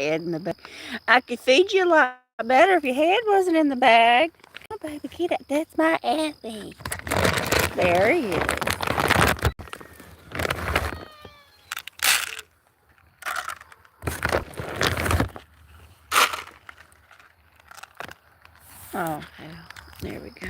head in the bag. I could feed you a lot better if your head wasn't in the bag. Oh, baby, get it. That's my Effie. There he is. Oh, hell. There we go.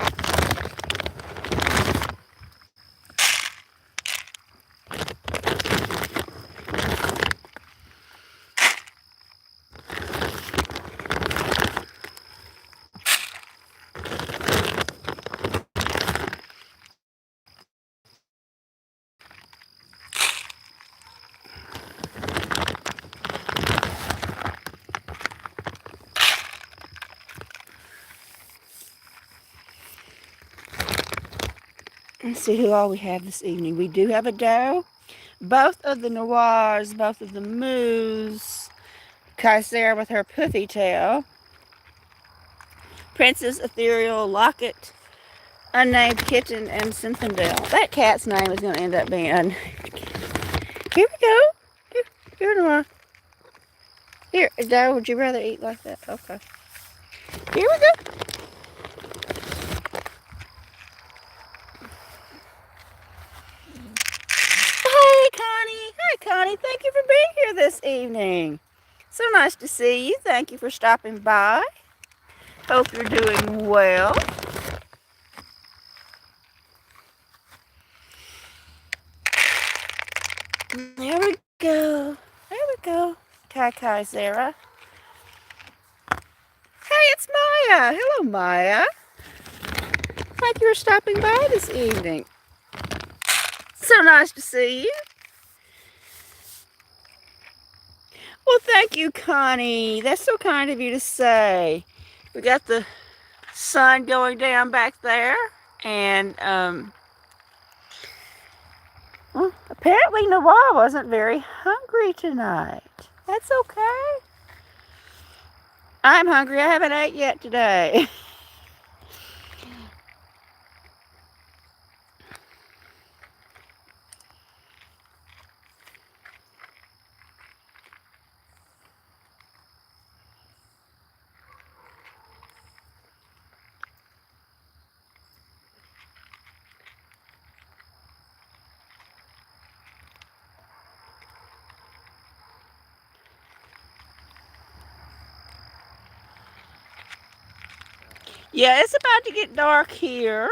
Let's see who all we have this evening. We do have a doe. Both of the noirs, both of the moos, Kaiser with her puffy tail, Princess Ethereal, Locket, Unnamed Kitten, and Zinfandel. That cat's name is going to end up being Unnamed Kitten. Here we go. Here, Nora. Here, Doe, would you rather eat like that? Okay. Here we go. Hey, Connie. Hi, Connie. Thank you for being here this evening. So nice to see you. Thank you for stopping by. Hope you're doing well. There we go. There we go. Kai Zara. Hey, it's Maya. Hello, Maya. Thank you for stopping by this evening. So nice to see you. Well, thank you, Connie. That's so kind of you to say. We got the sun going down back there, and well, apparently Noah wasn't very hungry tonight. That's okay. I'm hungry. I haven't ate yet today. Yeah, it's about to get dark here.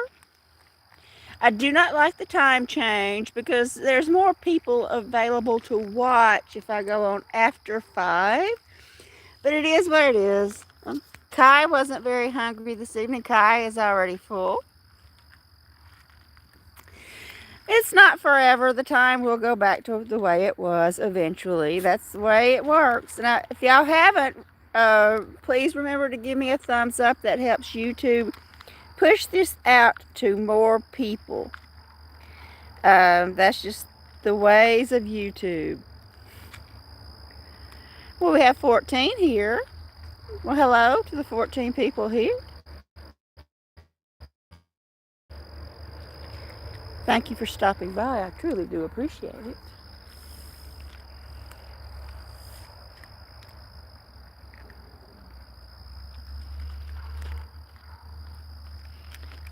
I do not like the time change because there's more people available to watch if I go on after 5. But it is what it is. Kai wasn't very hungry this evening. Kai is already full. It's not forever. The time will go back to the way it was eventually. That's the way it works. And if y'all haven't, please remember to give me a thumbs up. That helps YouTube push this out to more people. That's just the ways of YouTube. Well, we have 14 here. Well, hello to the 14 people here. Thank you for stopping by. I truly do appreciate it.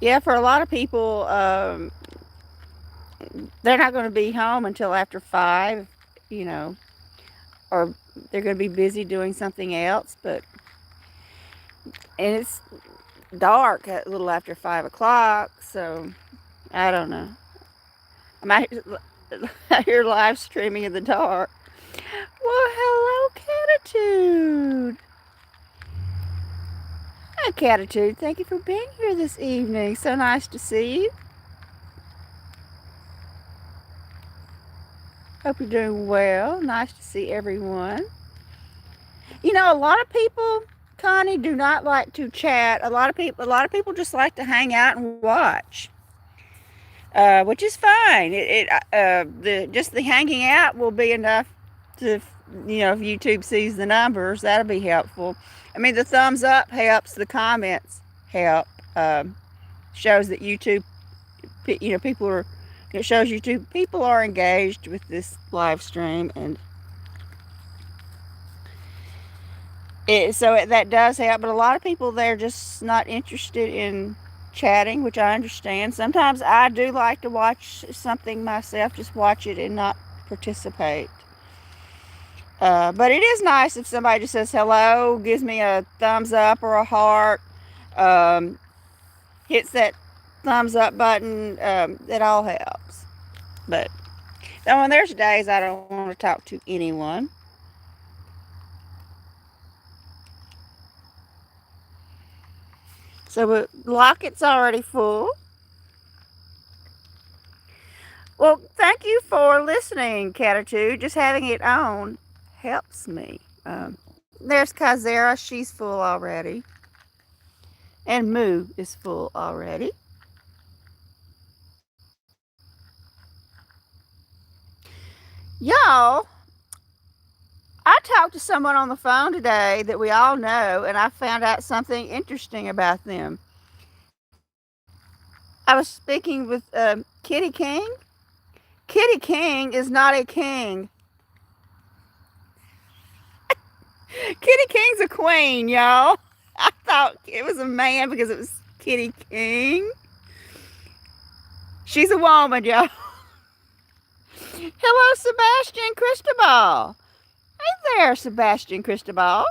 Yeah, for a lot of people, they're not going to be home until after 5, you know, or they're going to be busy doing something else. And it's dark a little after 5 o'clock, so I don't know. I'm out here live streaming in the dark. Well, hello, Catitude. Hi, Catitude. Thank you for being here this evening. So nice to see you. Hope you're doing well. Nice to see everyone. You know, a lot of people, Connie, do not like to chat. A lot of people just like to hang out and watch, which is fine. Just the hanging out will be enough to, you know, if YouTube sees the numbers, that'll be helpful. I mean, the thumbs up helps. The comments help. Shows that YouTube, you know, people are. It shows YouTube people are engaged with this live stream, and That does help, but a lot of people, they're just not interested in chatting, which I understand. Sometimes I do like to watch something myself, just watch it and not participate. But it is nice if somebody just says hello, gives me a thumbs up or a heart, um, hits that thumbs up button. It all helps. But when there's days I don't want to talk to anyone. So Locket's already full. Well, thank you for listening, Catitude. Just having it on helps me. There's Kazera. She's full already. And Moo is full already. Y'all, I talked to someone on the phone today that we all know, and I found out something interesting about them. I was speaking with Kitty King. Kitty King is not a king. Kitty King's a queen, y'all. I thought it was a man because it was Kitty King. She's a woman, y'all. Hello, Sebastian Cristobal. Hey there, Sebastian Cristobal.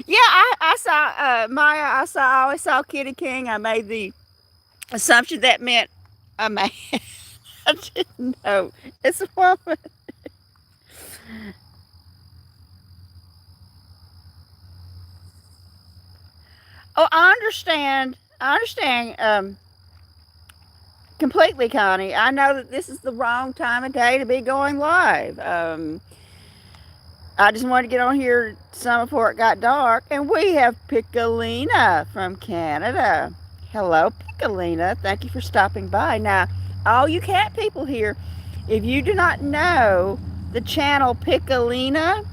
Yeah, I saw Maya. I always saw Kitty King. I made the assumption that meant a man. I didn't know it's a woman. Oh, I understand. I understand completely, Connie. I know that this is the wrong time of day to be going live. I just wanted to get on here some before it got dark, and we have Piccolina from Canada. Hello, Piccolina. Thank you for stopping by. Now, all you cat people here, if you do not know the channel Piccolina,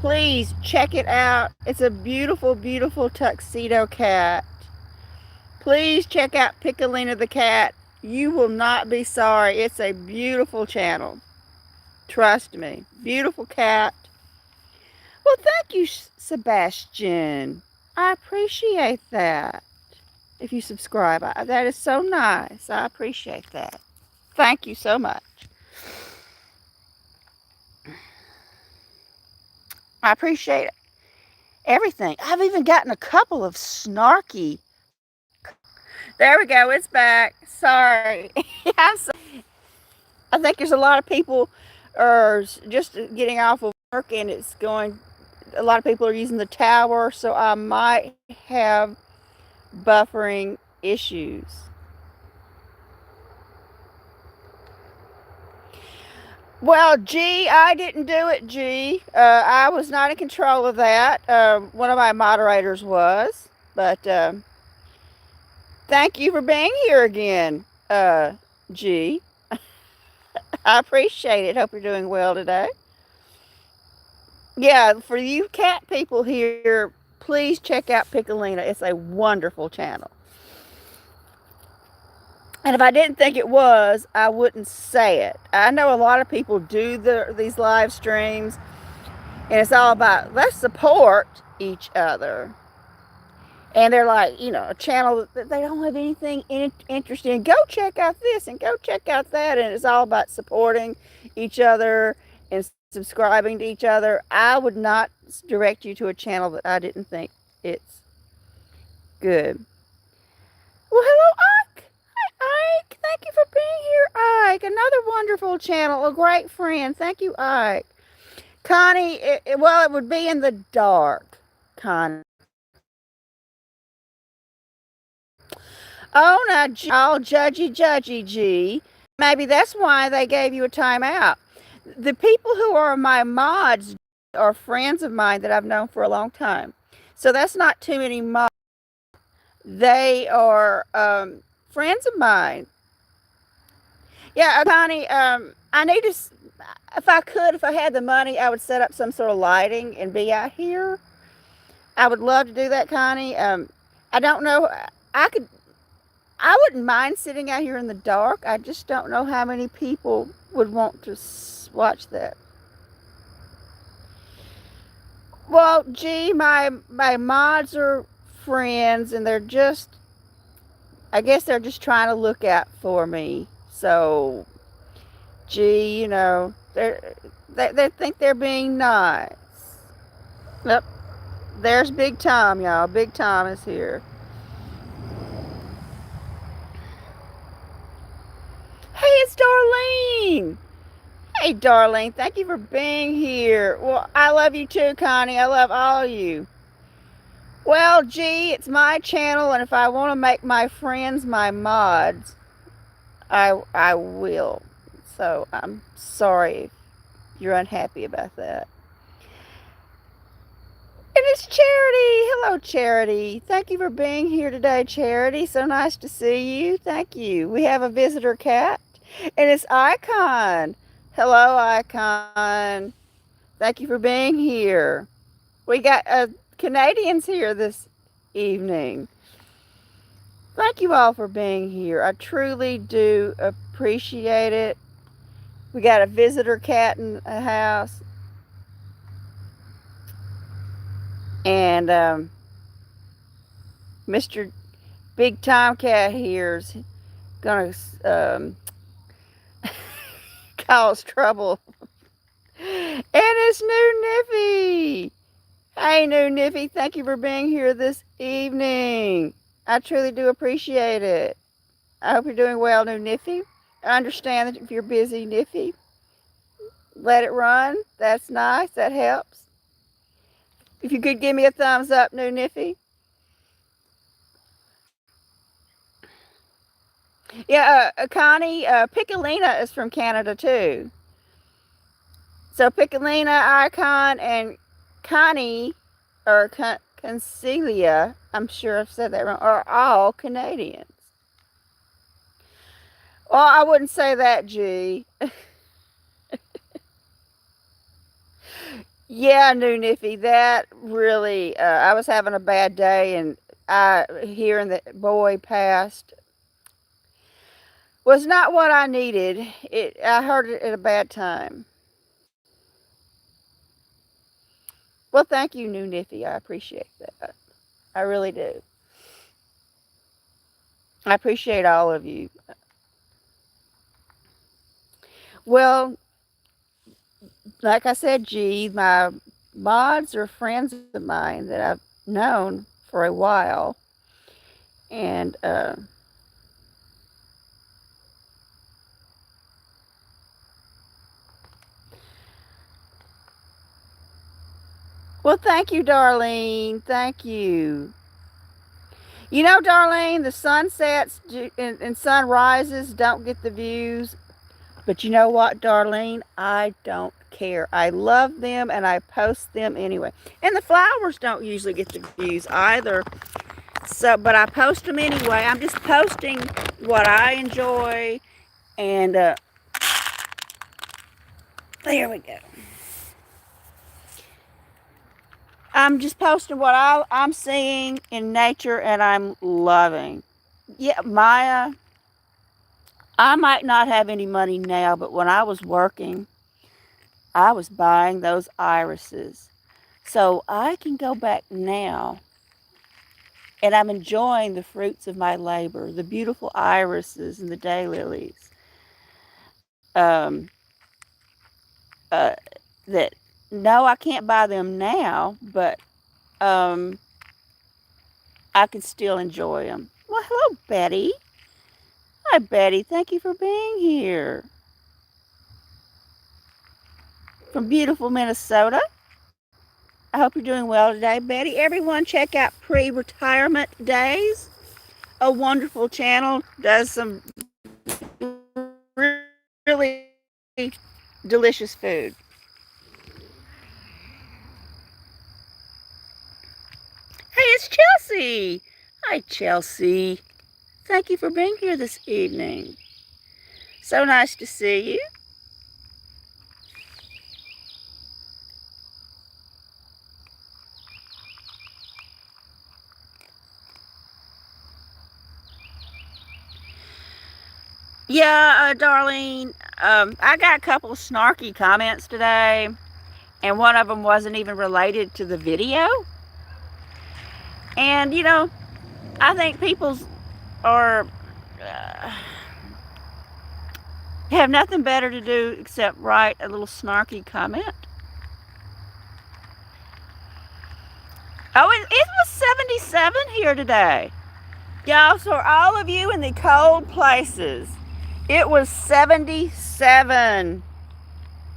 please check it out. It's a beautiful, beautiful tuxedo cat. Please check out Piccolina the cat. You will not be sorry. It's a beautiful channel. Trust me. Beautiful cat. Well, thank you, Sebastian. I appreciate that. If you subscribe, that is so nice. I appreciate that. Thank you so much. I appreciate everything. I've even gotten a couple of snarky. There we go. It's back. Sorry. I'm so, I think there's a lot of people are just getting off of work, and it's going. A lot of people are using the tower, so I might have buffering issues. Well, G, I didn't do it, G. I was not in control of that. One of my moderators was. But thank you for being here again, G. I appreciate it. Hope you're doing well today. Yeah, for you cat people here, please check out Piccolina. It's a wonderful channel. And if I didn't think it was, I wouldn't say it. I know a lot of people do these live streams, and it's all about let's support each other. And they're like, a channel that they don't have anything interesting in. Go check out this and go check out that. And it's all about supporting each other and subscribing to each other. I would not direct you to a channel that I didn't think it's good. Well, hello, Ike. Hi, Ike. Thank you for being here, Ike. Another wonderful channel, a great friend. Thank you, Ike. Connie, it would be in the dark, Connie. Oh, now, all judgy, G. Maybe that's why they gave you a timeout. The people who are my mods are friends of mine that I've known for a long time. So that's not too many mods. They are friends of mine. Yeah, Connie, I need to, if I had the money, I would set up some sort of lighting and be out here. I would love to do that, Connie. I don't know. I wouldn't mind sitting out here in the dark. I just don't know how many people would want to watch that. Well, gee, my mods are friends, and they're just, I guess they're just trying to look out for me. So, gee, they think they're being nice. Yep, there's Big Tom, y'all. Big Tom is here. Hey, it's Darlene. Hey, Darlene, thank you for being here. Well, I love you too, Connie. I love all of you. Well, gee, it's my channel, and if I want to make my friends my mods, I will. So I'm sorry if you're unhappy about that. And it's Charity. Hello, Charity. Thank you for being here today, Charity. So nice to see you. Thank you. We have a visitor cat, and it's Icon. Hello, Icon. Thank you for being here. We got Canadians here this evening. Thank you all for being here. I truly do appreciate it. We got a visitor cat in the house, and Mr. Big Tomcat here's gonna cause trouble. And it's New Niffy. Hey, New Niffy, thank you for being here this evening. I truly do appreciate it. I hope you're doing well, New Niffy. I understand that if you're busy, Niffy, let it run. That's nice. That helps. If you could give me a thumbs up, New Niffy. Yeah, Connie, Piccolina is from Canada too. So Piccolina, Icon, and Connie, or Concelia, I'm sure I've said that wrong, are all Canadians. Well, I wouldn't say that, G. Yeah, New Niffy, that really, I was having a bad day, and hearing that boy passed was not what I needed. I heard it at a bad time. Well, thank you, New Niffy. I appreciate that. I really do. I appreciate all of you. Well, like I said, G, my mods are friends of mine that I've known for a while. And well, thank you, Darlene. Thank you. You know, Darlene, the sunsets and sunrises don't get the views. But you know what, Darlene? I don't care. I love them and I post them anyway. And the flowers don't usually get the views either. So, but I post them anyway. I'm just posting what I enjoy. And there we go. I'm just posting what I'm seeing in nature and I'm loving. Yeah, Maya, I might not have any money now, but when I was working, I was buying those irises. So I can go back now and I'm enjoying the fruits of my labor, the beautiful irises and the daylilies. Um, uh, that no, I can't buy them now, but um, I can still enjoy them. Well, hello, Betty. Hi, Betty. Thank you for being here from beautiful Minnesota. I hope you're doing well today, Betty. Everyone, check out Pre-Retirement Days, a wonderful channel. Does some really delicious food. Hey, it's Chelsea. Hi, Chelsea. Thank you for being here this evening. So nice to see you. Yeah, Darlene, I got a couple of snarky comments today, and one of them wasn't even related to the video. And I think people are have nothing better to do except write a little snarky comment. Oh, it was 77 here today. Y'all, so all of you in the cold places, it was 77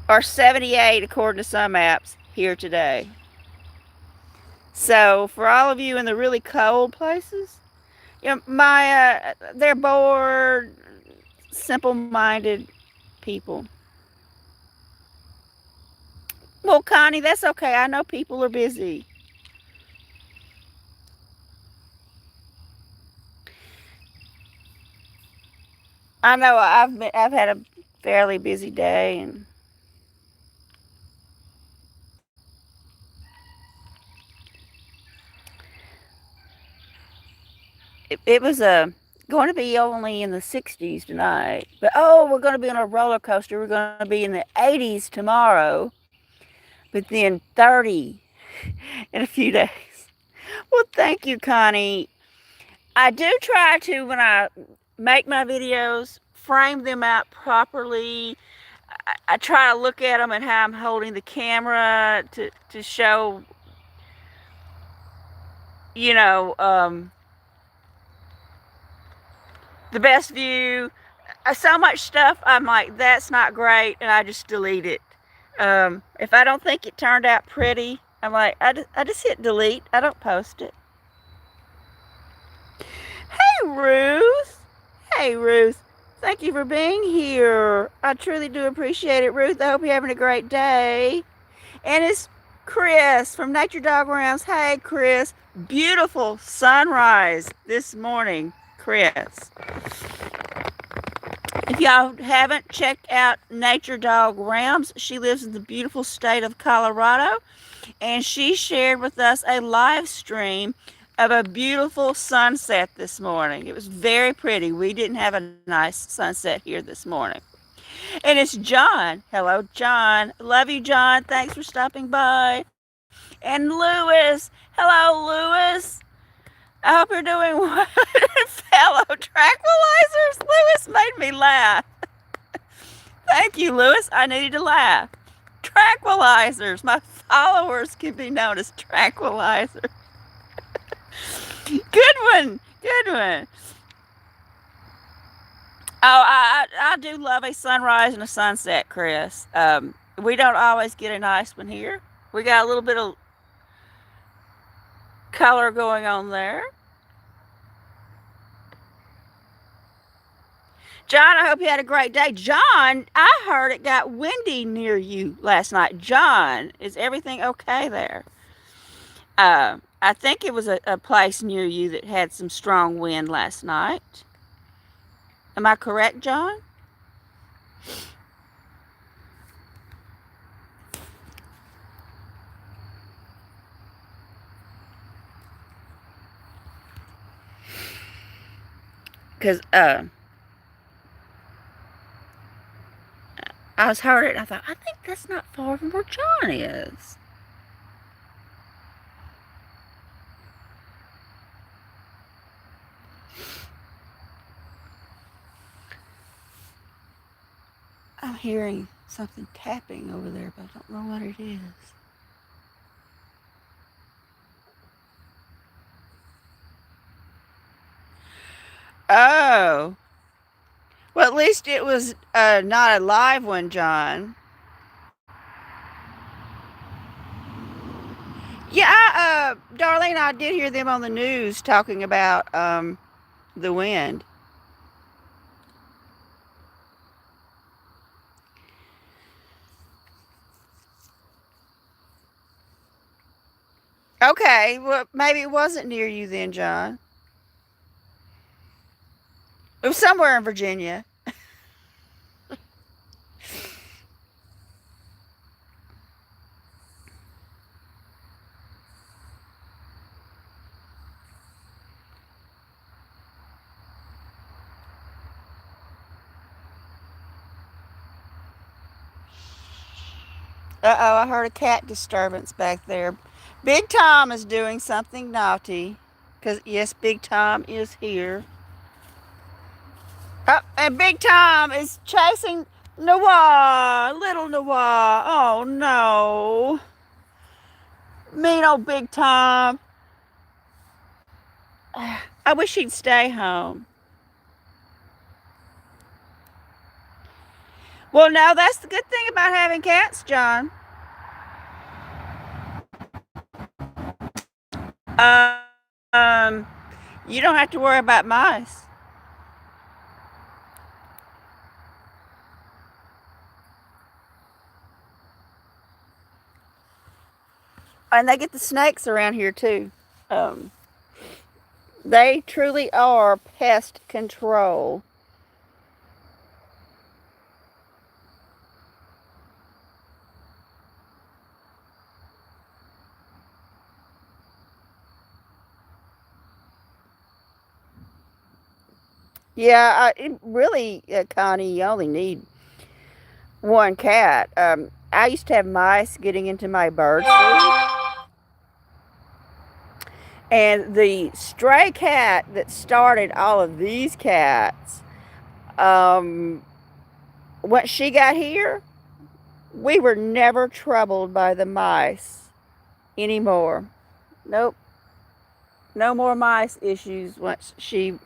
or 78 according to some apps here today. So for all of you in the really cold places, they're bored, simple-minded people. Well, Connie, that's okay. I know people are busy. I know I've had a fairly busy day, and it was going to be only in the 60s tonight. But we're going to be on a roller coaster. We're going to be in the 80s tomorrow, but then 30 in a few days. Well, thank you, Connie. I do try to, when I make my videos, frame them out properly. I try to look at them and how I'm holding the camera to show, you know, the best view. So much stuff, I'm like, that's not great, and I just delete it. If I don't think it turned out pretty, I'm like, I just hit delete. I don't post it. Hey, Ruth. Hey, Ruth. Thank you for being here. I truly do appreciate it, Ruth. I hope you're having a great day. And it's Chris from Nature Dog Rounds. Hey, Chris. Beautiful sunrise this morning, Chris. If y'all haven't checked out Nature Dog Rounds, she lives in the beautiful state of Colorado, and she shared with us a live stream of a beautiful sunset this morning. It was very pretty. We didn't have a nice sunset here this morning. And it's John. Hello, John. Love you, John. Thanks for stopping by. And Lewis. Hello, Lewis. I hope you're doing well. Fellow tranquilizers. Lewis made me laugh. Thank you, Lewis. I needed to laugh. Tranquilizers. My followers can be known as tranquilizers. Good one. Good one. Oh, I do love a sunrise and a sunset, Chris. We don't always get a nice one here. We got a little bit of color going on there. John, I hope you had a great day. John, I heard it got windy near you last night. John, is everything okay there? I think it was a place near you that had some strong wind last night. Am I correct, John? Because I was heard it and I thought, I think that's not far from where John is. I'm hearing something tapping over there, but I don't know what it is. Oh. Well, at least it was not a live one, John. Yeah, Darlene, I did hear them on the news talking about the wind. Okay, well, maybe it wasn't near you then, John. It was somewhere in Virginia. Uh-oh, I heard a cat disturbance back there. Big Tom is doing something naughty. Because, yes, Big Tom is here. Oh, and Big Tom is chasing Noah. Little Noah. Oh, no. Mean old Big Tom. I wish he'd stay home. Well, no, that's the good thing about having cats, John. Um, you don't have to worry about mice. And they get the snakes around here too. Um, they truly are pest control. Yeah, really, Connie, you only need one cat. I used to have mice getting into my bird food, and the stray cat that started all of these cats, um, once she got here, we were never troubled by the mice anymore. Nope, no more mice issues once she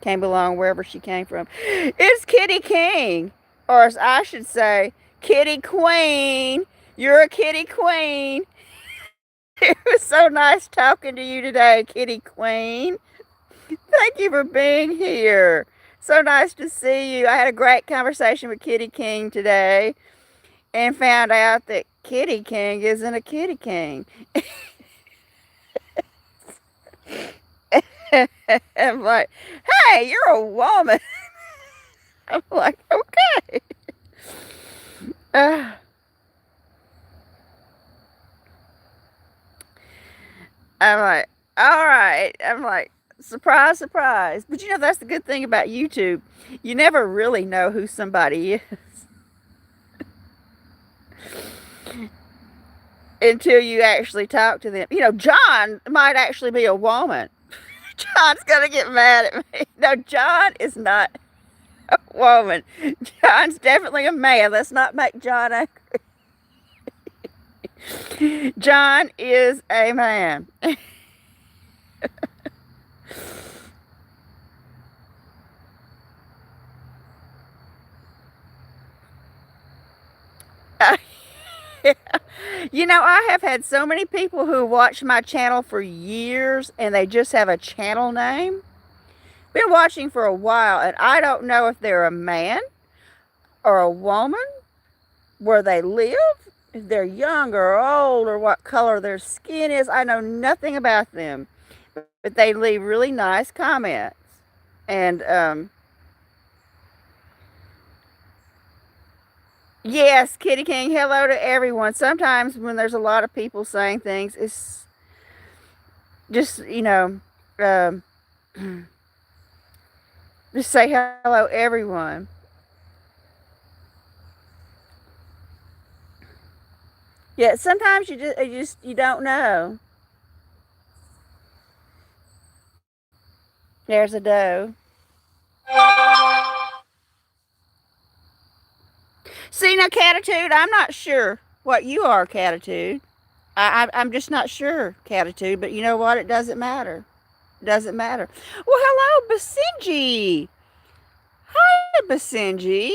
came along wherever she came from. It's Kitty King, or as I should say, Kitty Queen. You're a Kitty Queen. It was so nice talking to you today, Kitty Queen. Thank you for being here. So nice to see you. I had a great conversation with Kitty King today and found out that Kitty King isn't a Kitty King. I'm like, hey, you're a woman. I'm like, okay. Uh, I'm like, all right. I'm like, surprise, surprise. But you know, that's the good thing about YouTube. You never really know who somebody is until you actually talk to them. You know, John might actually be a woman. John's going to get mad at me. No, John is not a woman. John's definitely a man. Let's not make John angry. John is a man. You know, I have had so many people who watch my channel for years and they just have a channel name. Been watching for a while and I don't know if they're a man or a woman, where they live, if they're young or old, or what color their skin is. I know nothing about them, but they leave really nice comments. And yes, Kitty King, hello to everyone. Sometimes when there's a lot of people saying things, it's just, um, just say hello, everyone. Yeah, sometimes you don't know. There's a doe. See, now, Catitude, I'm not sure what you are, Catitude. I'm just not sure, Catitude, but you know what? It doesn't matter. It doesn't matter. Well, hello, Basenji. Hi, Basenji.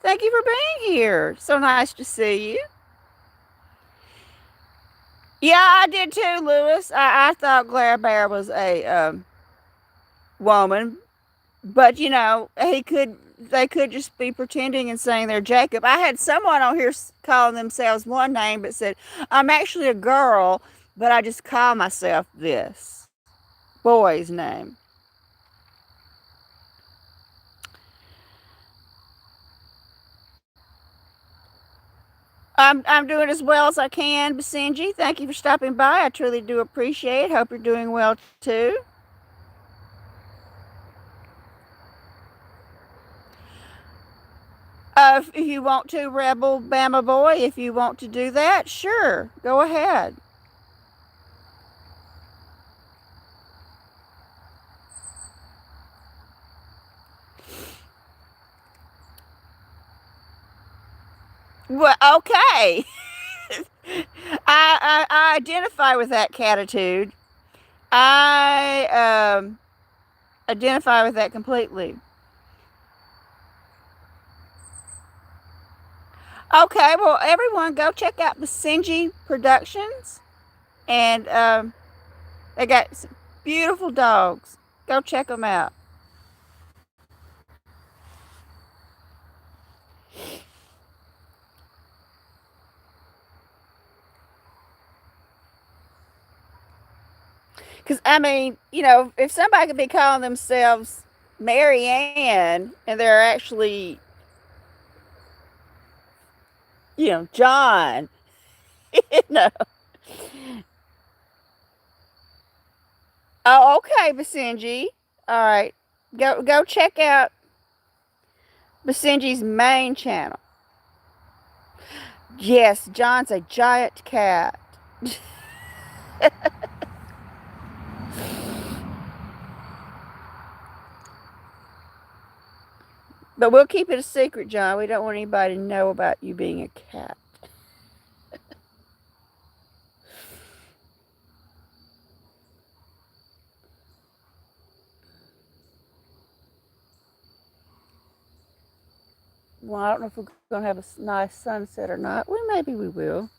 Thank you for being here. So nice to see you. Yeah, I did too, Lewis. I thought Glare Bear was a woman, but you know, they could just be pretending and saying they're Jacob. I had someone on here calling themselves one name, but said, I'm actually a girl, but I just call myself this boy's name. I'm doing as well as I can, Basenji. Thank you for stopping by. I truly do appreciate it. Hope you're doing well too. if you want to, Rebel Bama Boy, if you want to do that, sure, go ahead. Well, okay. I identify with that catitude. I identify with that completely. Okay, well, everyone, go check out the Sinji Productions, and they got some beautiful dogs. Go check them out. Because, I mean, if somebody could be calling themselves Mary Ann and they're actually, John, you know. Oh, okay, Basenji. All right. Go check out Basenji's main channel. Yes, John's a giant cat. But we'll keep it a secret, John. We don't want anybody to know about you being a cat. Well, I don't know if we're going to have a nice sunset or not. Well, maybe we will.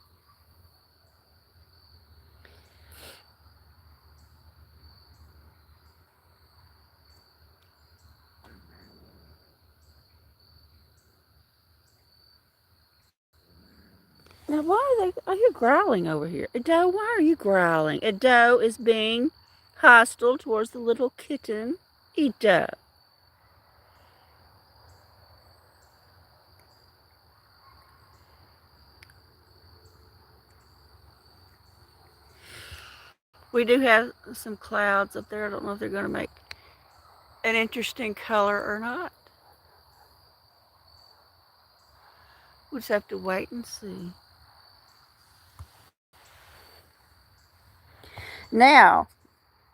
Now, why are you growling over here? Ado, why are you growling? Ado is being hostile towards the little kitten. Ado. We do have some clouds up there. I don't know if they're going to make an interesting color or not. We'll just have to wait and see. Now,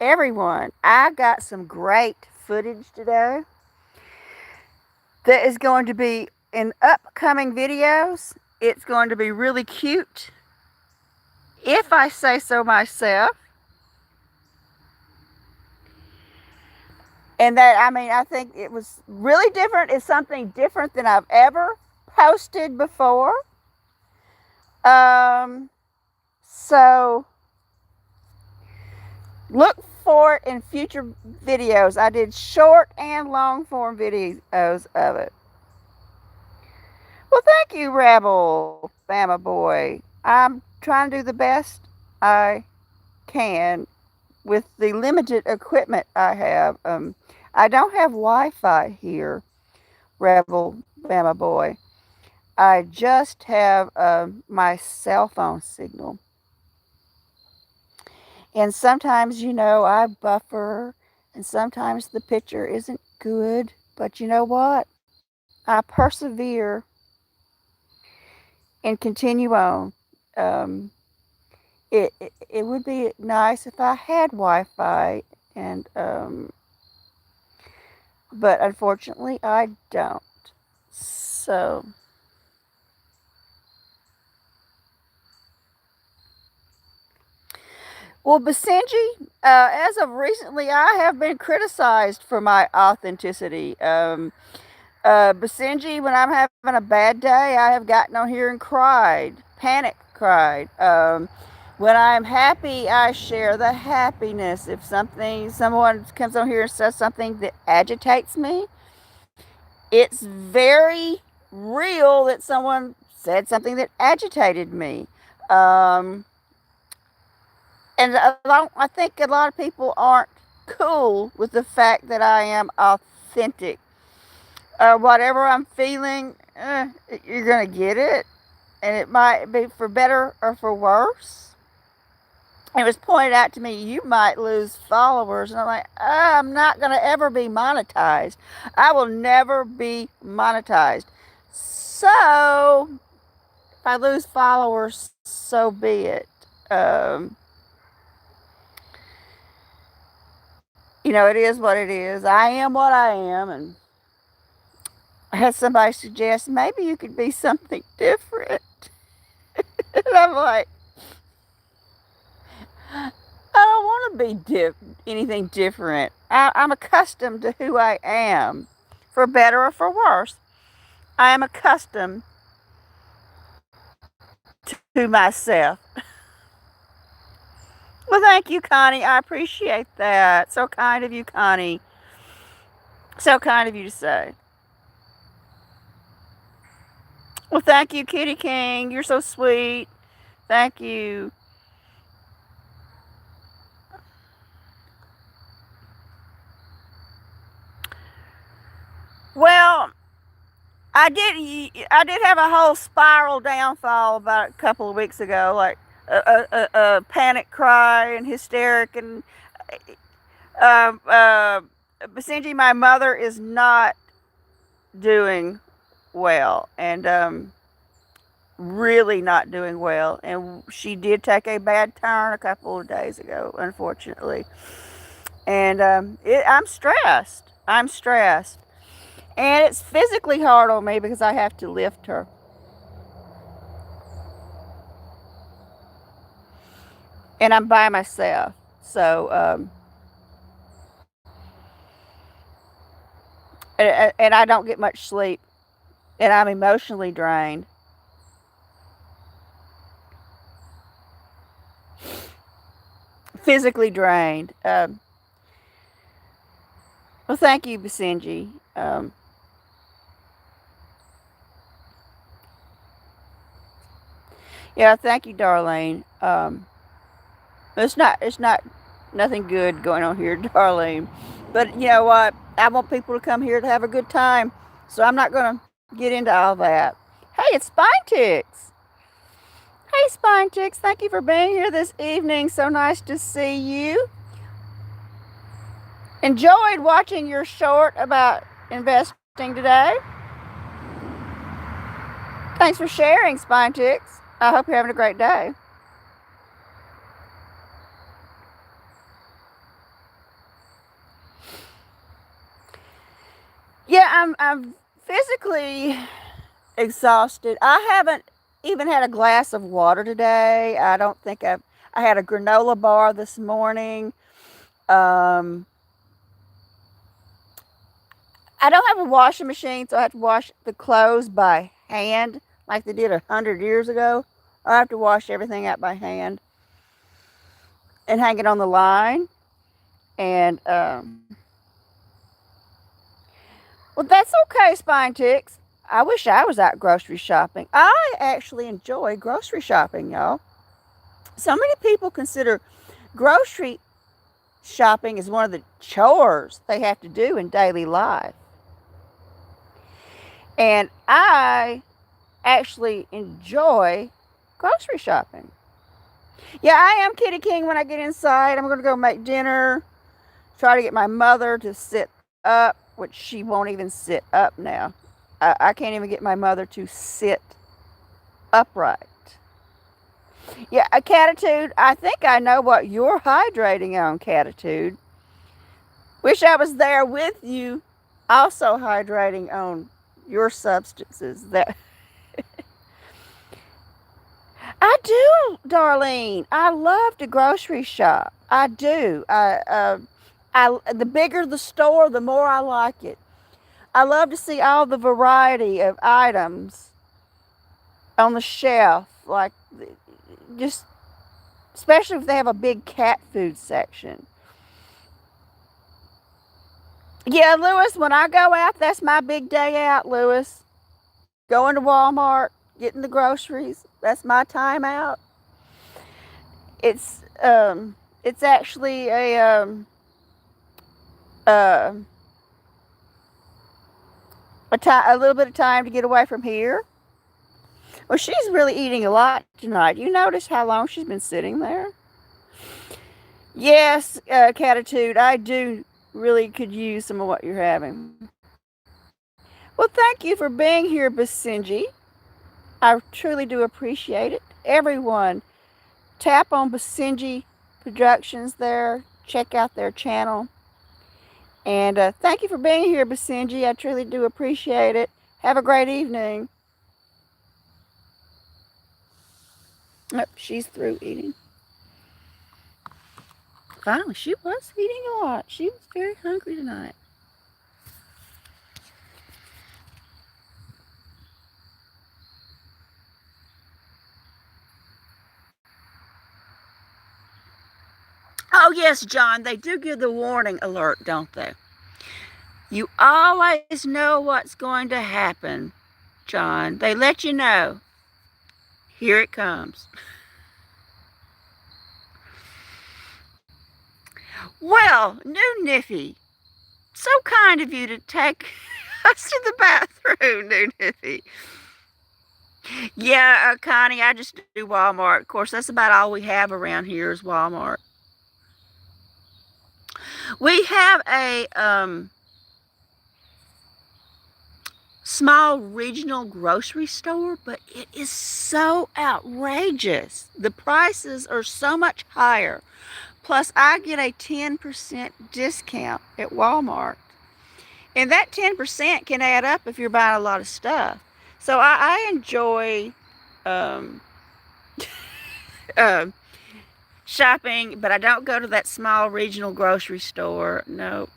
everyone, I got some great footage today that is going to be in upcoming videos. It's going to be really cute, if I say so myself. And that, I mean, I think it was really different. It's something different than I've ever posted before. So look for it in future videos. I did short and long form videos of it. Well, thank you, Rebel Bama Boy. I'm trying to do the best I can with the limited equipment I have. I don't have Wi-Fi here, Rebel Bama Boy. I just have my cell phone signal. And sometimes, I buffer, and sometimes the picture isn't good. But you know what? I persevere and continue on. It would be nice if I had Wi-Fi, and but unfortunately I don't. So well, Basenji, as of recently, I have been criticized for my authenticity. Basenji, when I'm having a bad day, I have gotten on here and cried, panic cried. When I'm happy, I share the happiness. If someone comes on here and says something that agitates me, it's very real that someone said something that agitated me. Um, and I think a lot of people aren't cool with the fact that I am authentic. Whatever I'm feeling, you're going to get it. And it might be for better or for worse. It was pointed out to me, you might lose followers. And I'm like, I'm not going to ever be monetized. I will never be monetized. So, if I lose followers, so be it. Um, it is what it is. I am what I am, and I had somebody suggest maybe you could be something different. And I'm like, I don't want to be anything different. I'm accustomed to who I am, for better or for worse. I am accustomed to myself. Well, thank you, Connie. I appreciate that. So kind of you, Connie. So kind of you to say. Well, thank you, Kitty King. You're so sweet. Thank you. Well, I did have a whole spiral downfall about a couple of weeks ago, like a panic cry and hysteric and uh, uh, Basenji, my mother is not doing well, and really not doing well, and she did take a bad turn a couple of days ago, unfortunately, and I'm stressed. I'm stressed. And it's physically hard on me because I have to lift her. And I'm by myself. So, and I don't get much sleep. And I'm emotionally drained. Physically drained. Well, thank you, Basenji. Yeah, thank you, Darlene. It's not nothing good going on here, Darlene. But you know what? I want people to come here to have a good time. So I'm not going to get into all that. Hey, it's Spine Ticks. Hey, Spine Ticks. Thank you for being here this evening. So nice to see you. Enjoyed watching your short about investing today. Thanks for sharing, Spine Ticks. I hope you're having a great day. Yeah, I'm physically exhausted. I haven't even had a glass of water today. I don't think I had a granola bar this morning. Um, I don't have a washing machine, so I have to wash the clothes by hand like they did 100 years ago. I have to wash everything out by hand and hang it on the line. And well, that's okay, Spine Ticks. I wish I was out grocery shopping. I actually enjoy grocery shopping, y'all. So many people consider grocery shopping as one of the chores they have to do in daily life. And I actually enjoy grocery shopping. Yeah, I am Kitty King when I get inside. I'm going to go make dinner, try to get my mother to sit up, which she won't even sit up now. I can't even get my mother to sit upright. Yeah, a Catitude, I think I know what you're hydrating on, Catitude. Wish I was there with you, also hydrating on your substances. That I do, Darlene. I love to grocery shop. I do. The bigger the store, the more I like it. I love to see all the variety of items on the shelf, like just especially if they have a big cat food section. Yeah, Lewis, when I go out, that's my big day out, Lewis. Going to Walmart, getting the groceries. That's my time out. It's it's actually uh, a little bit of time to get away from here. Well, she's really eating a lot tonight. You notice how long she's been sitting there? Yes, Catitude, I do really could use some of what you're having. Well, thank you for being here, Basenji. I truly do appreciate it. Everyone, tap on Basenji Productions there. Check out their channel. And thank you for being here, Basenji. I truly do appreciate it. Have a great evening. Oh, she's through eating. Finally, she was eating a lot. She was very hungry tonight. Oh, yes, John, they do give the warning alert, don't they? You always know what's going to happen, John. They let you know. Here it comes. Well, new Niffy, so kind of you to take us to the bathroom, new Niffy. Yeah, Connie, I just do Walmart. Of course, that's about all we have around here is Walmart. We have a small regional grocery store, but it is so outrageous. The prices are so much higher. Plus, I get a 10% discount at Walmart. And that 10% can add up if you're buying a lot of stuff. So I enjoy um, uh, shopping, but I don't go to that small regional grocery store. No.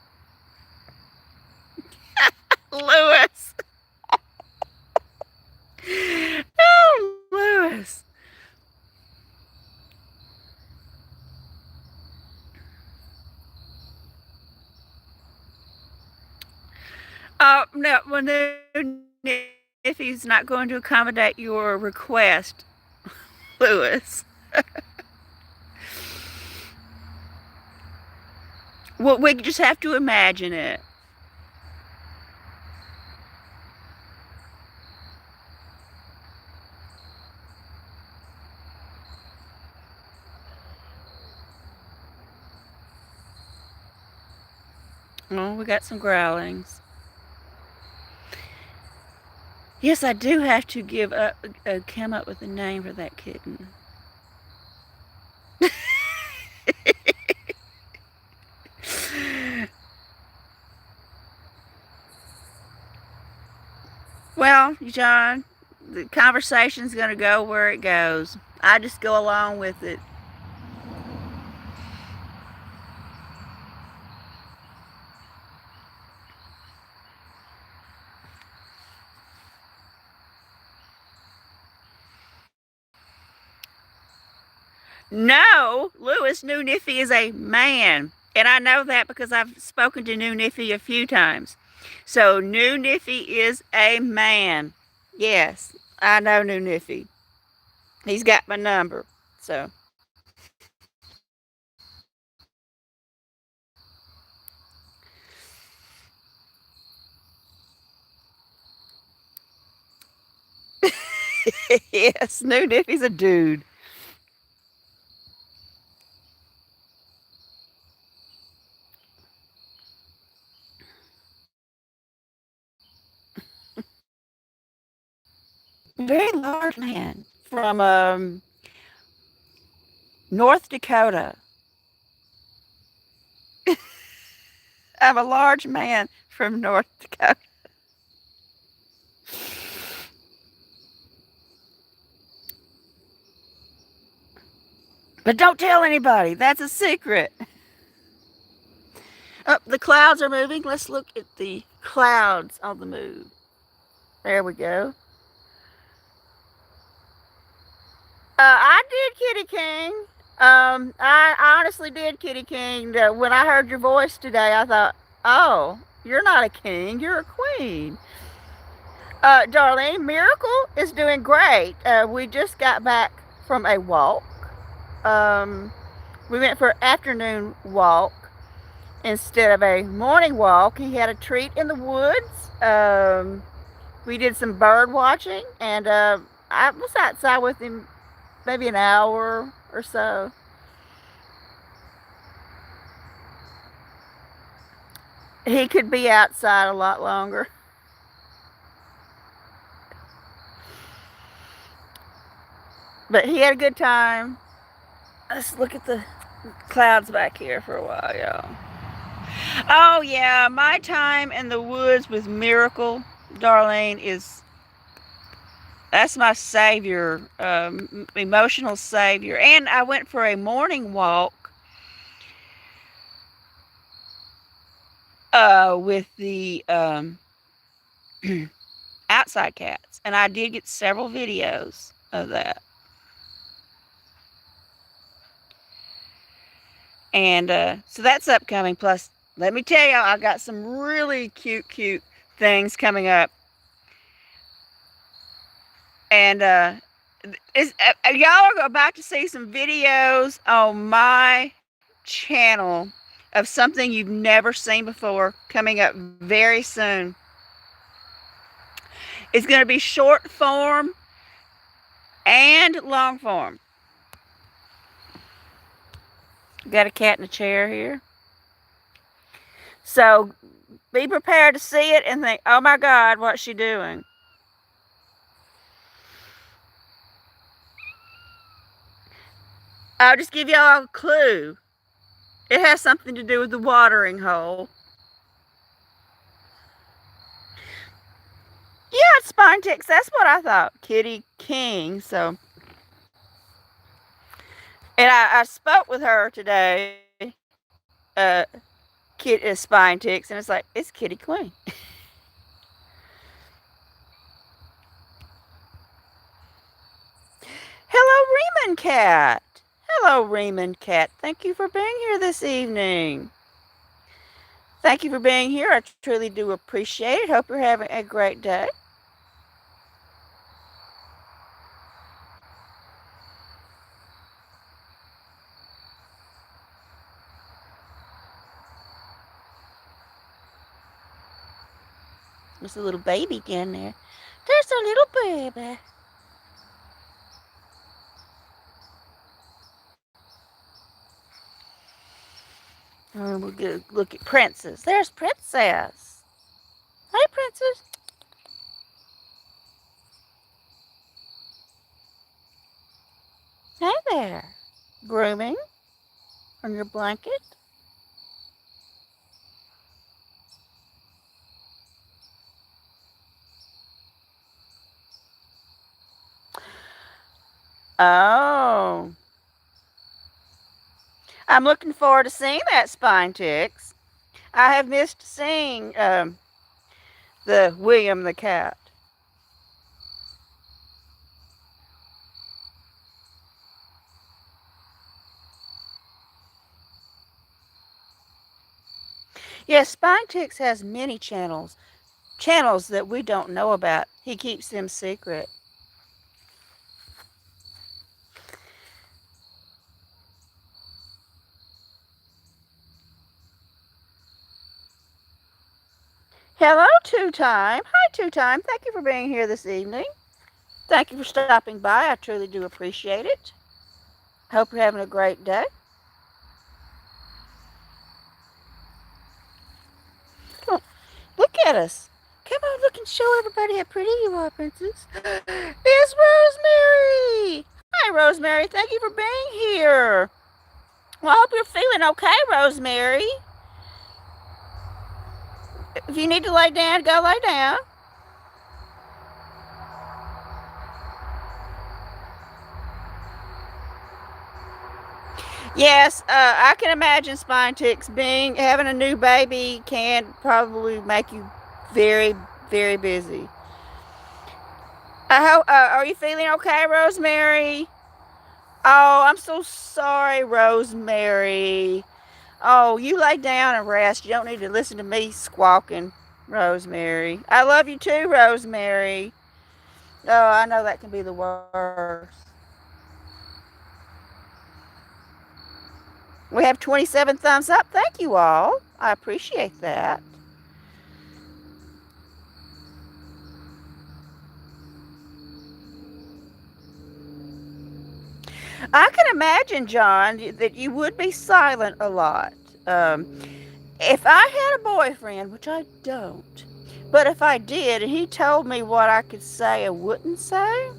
Lewis. Oh, Lewis. No, well, no, if he's not going to accommodate your request, Lewis. Well, we just have to imagine it. Oh, we got some growlings. Yes, I do have to come up with a name for that kitten. Well, John, the conversation's going to go where it goes. I just go along with it. No, Lewis, New Niffy is a man. And I know that because I've spoken to New Niffy a few times. So New Niffy is a man. Yes, I know New Niffy. He's got my number. So yes, New Niffy's a dude. Very large man from North Dakota. I'm a large man from North Dakota. But don't tell anybody. That's a secret. Oh, the clouds are moving. Let's look at the clouds on the move. There we go. I did, Kitty King. I honestly did, Kitty King. When I heard your voice today, I thought, oh, you're not a king, you're a queen. Darlene, Miracle is doing great. We just got back from a walk. Um, we went for an afternoon walk instead of a morning walk. He had a treat in the woods. We did some bird watching, and I was outside with him maybe an hour or so. He could be outside a lot longer. But he had a good time. Let's look at the clouds back here for a while, y'all. Oh, yeah, my time in the woods with Miracle, Darlene, is that's my savior, emotional savior. And I went for a morning walk with the outside cats, and I did get several videos of that. And so that's upcoming. Plus, let me tell y'all, I got some really cute things coming up. And y'all are about to see some videos on my channel of something you've never seen before coming up very soon. It's going to be short form and long form. Got a cat in a chair here. So be prepared to see it and think, oh my God, what's she doing? I'll just give y'all a clue. It has something to do with the watering hole. Yeah, it's spine ticks. That's what I thought. Kitty King. So, and I spoke with her today. Uh, spine ticks, and it's like it's Kitty Queen. Hello, Reeman Cat. Hello, Reeman Cat. Thank you for being here this evening. Thank you for being here. I truly do appreciate it. Hope you're having a great day. There's a little baby down there. There's a little baby. We'll go look at Princess. There's Princess. Hey, Princess. Hey there. Grooming on your blanket. Oh. I'm looking forward to seeing that Spine Ticks. I have missed seeing the William the cat. Yes, Spine Ticks has many channels that we don't know about. He keeps them secret. Hello, Two Time. Hi, Two Time. Thank you for being here this evening. Thank you for stopping by. I truly do appreciate it. Hope you're having a great day. Come on, look at us. Come on, look and show everybody how pretty you are, Princess. It's Rosemary. Hi, Rosemary. Thank you for being here. Well, I hope you're feeling okay, Rosemary. If you need to lay down, go lay down. Yes, I can imagine spine ticks having a new baby can probably make you very, very busy. Are you feeling okay, Rosemary? Oh, I'm so sorry, Rosemary. Oh, you lay down and rest. You don't need to listen to me squawking, Rosemary. I love you too, Rosemary. Oh, I know that can be the worst. We have 27 thumbs up. Thank you all. I appreciate that. I can imagine, John, that you would be silent a lot. Um, if I had a boyfriend, which I don't, but if I did and he told me what I could say and wouldn't say,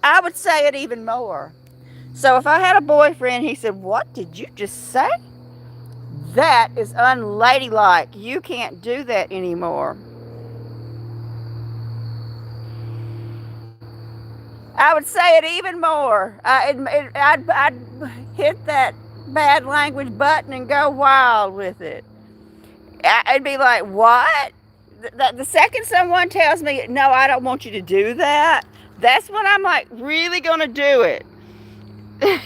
I would say it even more. So if I had a boyfriend, he said, "What did you just say? That is unladylike. You can't do that anymore." I would say it even more. I'd hit that bad language button and go wild with it. I'd be like, "What?" The second someone tells me, "No, I don't want you to do that," that's when I'm like, really gonna do it. I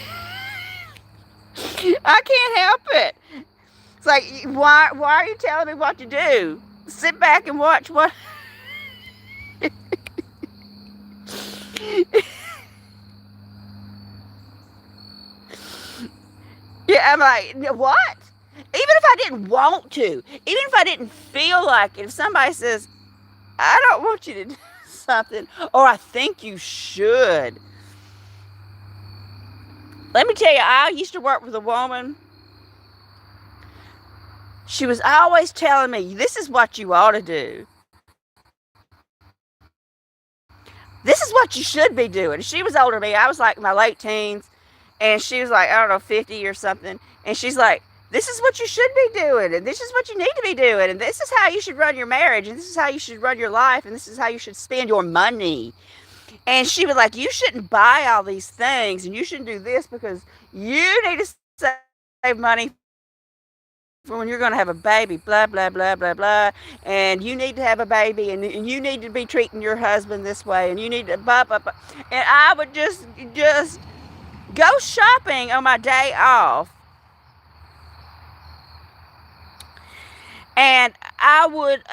can't help it. It's like, why are you telling me what to do? Sit back and watch what. Yeah, I'm like, what? Even if I didn't want to, even if I didn't feel like it, if somebody says, "I don't want you to do something," or "I think you should." Let me tell you, I used to work with a woman. She was always telling me, "This is what you ought to do. This is what you should be doing." She was older than me. I was like in my late teens, and she was like, I don't know, 50 or something. And she's like, "This is what you should be doing, and this is what you need to be doing, and this is how you should run your marriage, and this is how you should run your life, and this is how you should spend your money." And she was like, "You shouldn't buy all these things, and you shouldn't do this because you need to save money for when you're going to have a baby, blah, blah, blah, blah, blah. And you need to have a baby, and you need to be treating your husband this way, and you need to blah, blah, blah." And I would just go shopping on my day off, and I would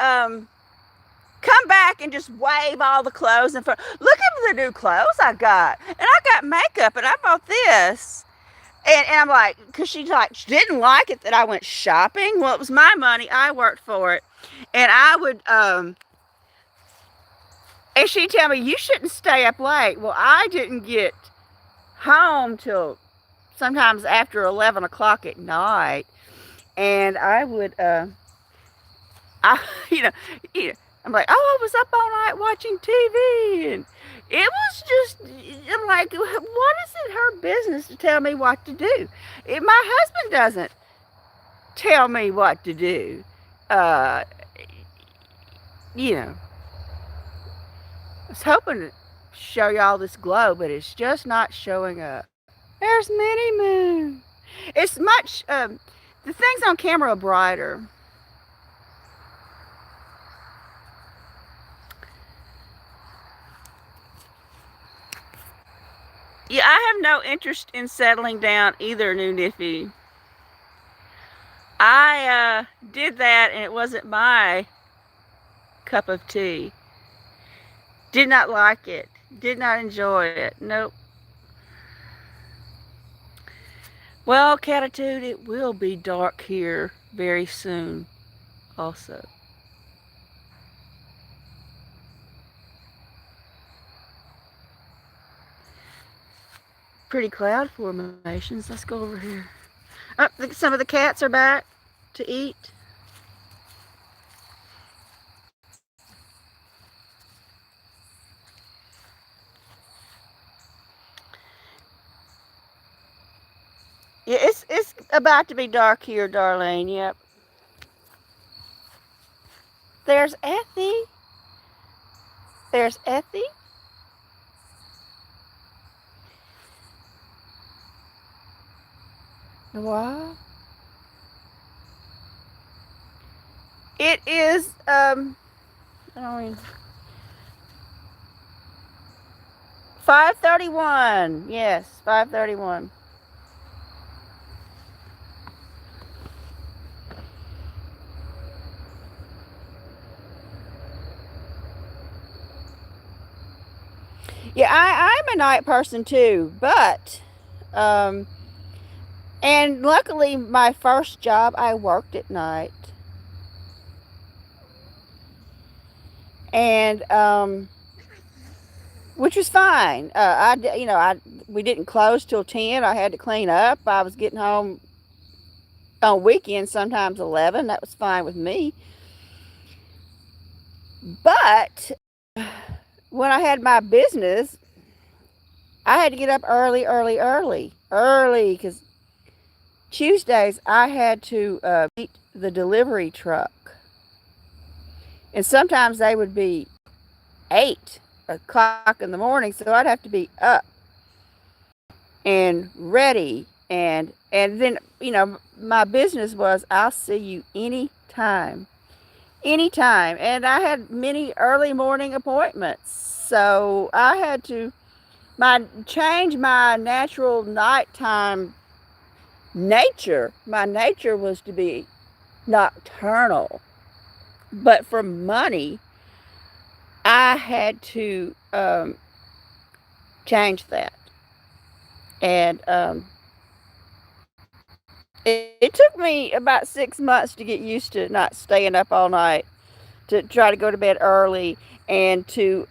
come back and just wave all the clothes and look at the new clothes I got, and I got makeup, and I bought this. And I'm like, because she didn't like it that I went shopping. Well, it was my money. I worked for it. And I would, and she'd tell me, "You shouldn't stay up late." Well, I didn't get home till sometimes after 11 o'clock at night. And I would, I, you know, you know, I'm like, "Oh, I was up all night watching TV." And it was just, I'm like, what is it her business to tell me what to do? If my husband doesn't tell me what to do, uh, you know, I was hoping to show y'all this glow, but it's just not showing up. There's Minnie Moon. It's much, the things on camera are brighter. Yeah, I have no interest in settling down either, New Niffy. I did that, and it wasn't my cup of tea. Did not like it. Did not enjoy it. Nope. Well, Catitude, it will be dark here very soon also. Pretty cloud formations. Let's go over here. Oh, some of the cats are back to eat. Yeah, it's about to be dark here, Darlene. Yep. There's Effie. There's Effie. Wow. It is I mean 5:31. Yes, 5:31. Yeah, I'm a night person too, but um and luckily my first job I worked at night. And which was fine. We didn't close till 10. I had to clean up. I was getting home on weekends, sometimes 11. That was fine with me. But when I had my business, I had to get up early, because Tuesdays I had to meet the delivery truck. And sometimes they would be 8 o'clock in the morning, so I'd have to be up and ready. And then, my business was, I'll see you anytime. And I had many early morning appointments, so I had to change my natural nighttime nature. My nature was to be nocturnal, but for money I had to change that. And it took me about 6 months to get used to not staying up all night, to try to go to bed early, and to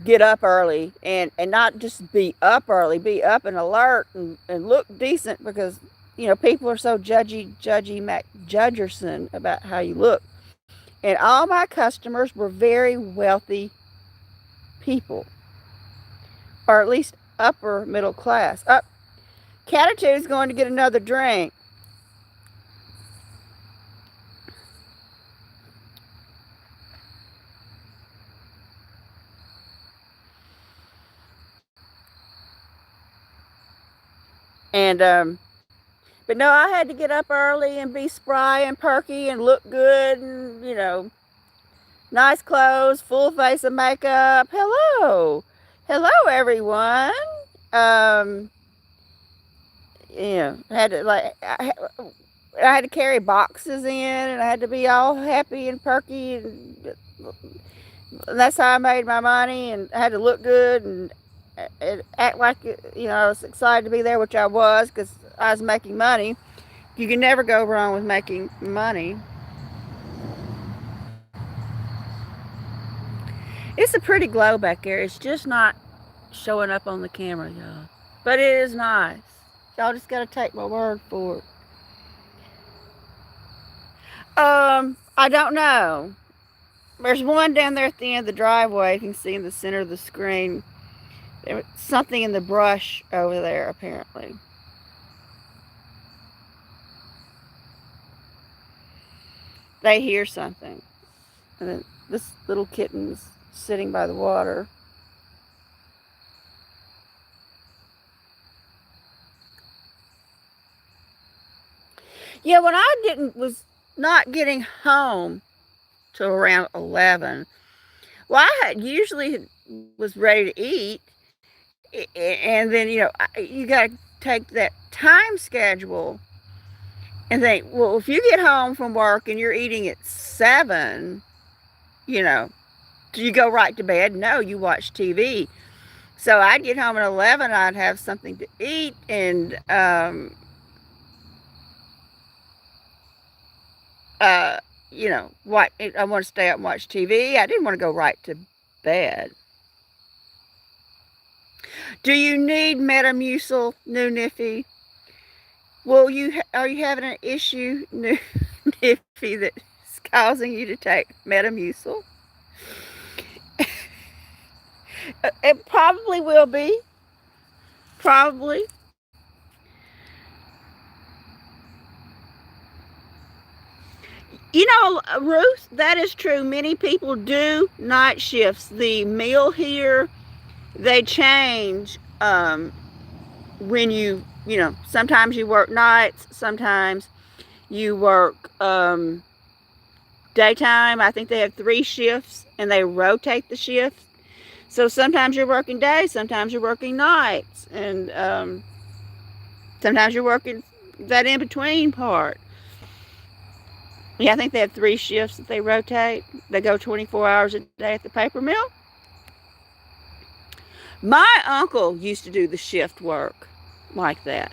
get up early, and not just be up early, be up and alert, and look decent, because people are so judgerson about how you look. And all my customers were very wealthy people, or at least upper middle class. Up, Catitude's going to get another drink. And but no, I had to get up early and be spry and perky and look good, and nice clothes, full face of makeup. Hello everyone. Um, I had to, I had to carry boxes in, and I had to be all happy and perky, and that's how I made my money. And I had to look good, and act like I was excited to be there, which I was, because I was making money. You can never go wrong with making money. It's a pretty glow back there. It's just not showing up on the camera, y'all. But it is nice. Y'all just gotta take my word for it. I don't know. There's one down there at the end of the driveway. You can see in the center of the screen. There was something in the brush over there, apparently. They hear something. And then this little kitten's sitting by the water. Yeah, when I was not getting home till around 11, well, I had usually was ready to eat, and then you got to take that time schedule and think, well, if you get home from work and you're eating at 7, you know, do you go right to bed? No, you watch TV. So I'd get home at 11, I'd have something to eat, and what I want to stay up and watch TV. I didn't want to go right to bed. Do you need Metamucil, new Niffy? Well, are you having an issue, new Niffy, that's causing you to take Metamucil? It probably will be. Probably. Ruth, that is true. Many people do night shifts. The meal here, they change when sometimes you work nights, sometimes you work daytime. I think they have 3 shifts, and they rotate the shifts. So sometimes you're working days, sometimes you're working nights, and sometimes you're working that in between part. Yeah, I think they have 3 shifts that they rotate. They go 24 hours a day at the paper mill. My uncle used to do the shift work like that.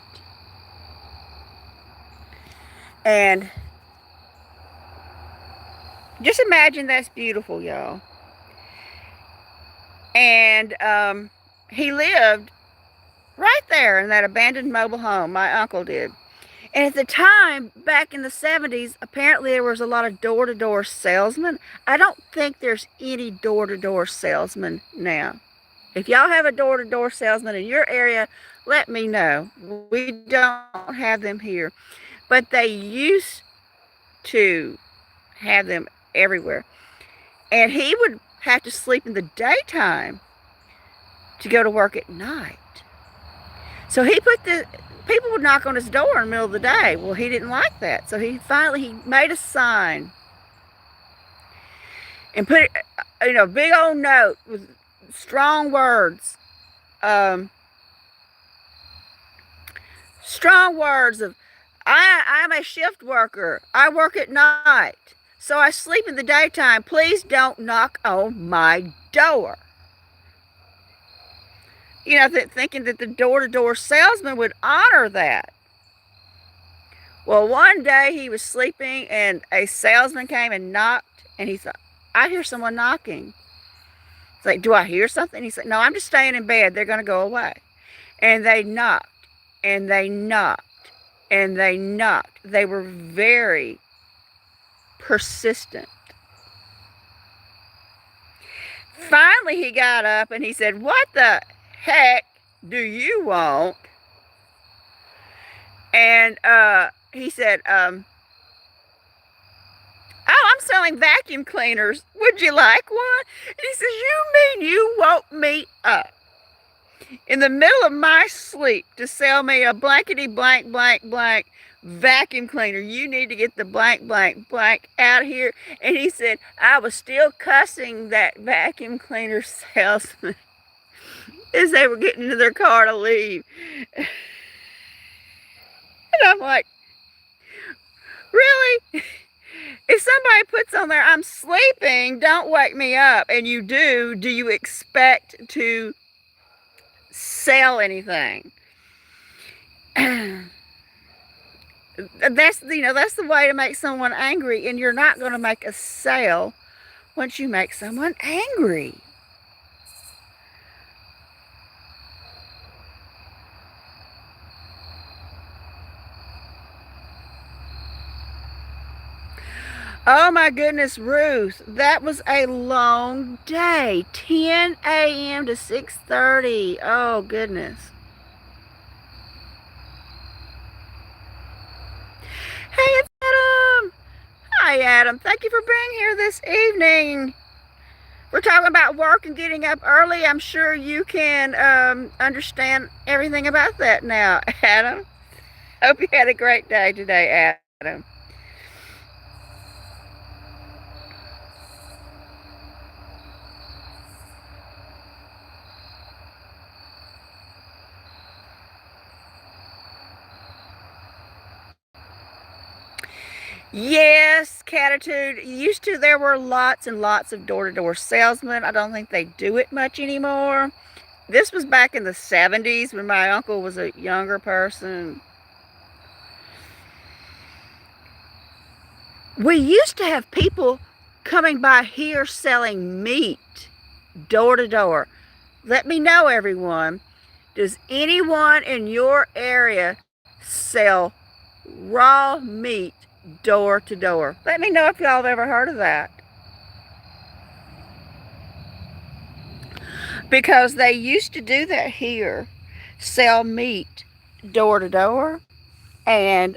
And just imagine that's beautiful, y'all. And he lived right there in that abandoned mobile home. My uncle did. And at the time, back in the 70s, apparently there was a lot of door-to-door salesmen. I don't think there's any door-to-door salesmen now If y'all have a door-to-door salesman in your area, let me know. We don't have them here. But they used to have them everywhere. And he would have to sleep in the daytime to go to work at night. So he put the people would knock on his door in the middle of the day. Well, he didn't like that. So he made a sign and put it, big old note with strong words. Strong words of, I'm a shift worker. I work at night. So I sleep in the daytime. Please don't knock on my door. Thinking that the door-to-door salesman would honor that. Well, one day he was sleeping and a salesman came and knocked, and he thought, I hear someone knocking. It's like, do I hear something? He said, no, I'm just staying in bed. They're going to go away. And they knocked, and they knocked, and they knocked. They were very persistent. Finally, he got up and he said, what the heck do you want? And he said, oh, I'm selling vacuum cleaners. Would you like one? And he says, you mean you woke me up in the middle of my sleep to sell me a blankety blank blank blank vacuum cleaner? You need to get the blank blank blank out of here. And he said, I was still cussing that vacuum cleaner salesman as they were getting into their car to leave. And I'm like, really? If somebody puts on there, I'm sleeping, don't wake me up, and you do you expect to sell anything? That's the way to make someone angry, and you're not going to make a sale once you make someone angry. Oh my goodness, Ruth, that was a long day. 10 a.m. to 6:30. Oh goodness. Hey, it's Adam. Hi, Adam. Thank you for being here this evening. We're talking about work and getting up early. I'm sure you can understand everything about that now, Adam. Hope you had a great day today, Adam. Yes, Catitude. There were lots and lots of door-to-door salesmen. I don't think they do it much anymore. This was back in the 70s when my uncle was a younger person. We used to have people coming by here selling meat door to door. Let me know, everyone. Does anyone in your area sell raw meat door to door? Let me know if y'all have ever heard of that. Because they used to do that here, sell meat door to door, and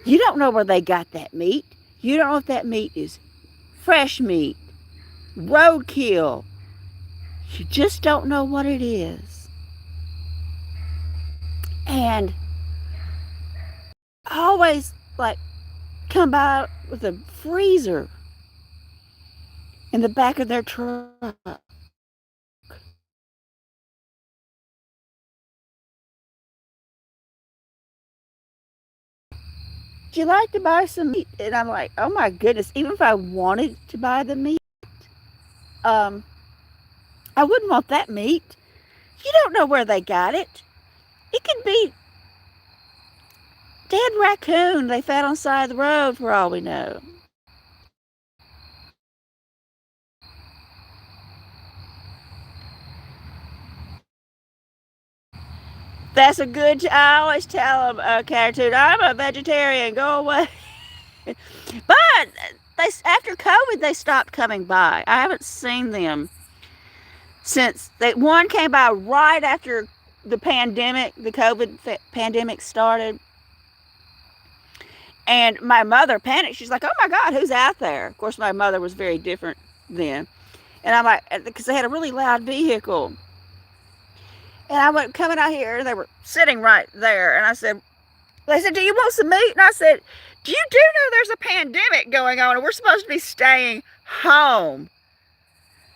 you don't know where they got that meat. You don't know if that meat is fresh meat, roadkill. You just don't know what it is. And always come by with a freezer in the back of their truck. Would you like to buy some meat? And I'm like, oh my goodness, even if I wanted to buy the meat, I wouldn't want that meat. You don't know where they got it. It could be dead raccoon they found on the side of the road for all we know. That's a good, I always tell them, Catitude, I'm a vegetarian, go away. But after COVID, they stopped coming by. I haven't seen them since one came by right after the pandemic, the COVID pandemic started. And my mother panicked. She's like, "Oh my God, who's out there?" Of course, my mother was very different then. And I'm like, because they had a really loud vehicle. And I went coming out here, and they were sitting right there. And they said, "Do you want some meat?" And I said, "Do you know there's a pandemic going on, and we're supposed to be staying home?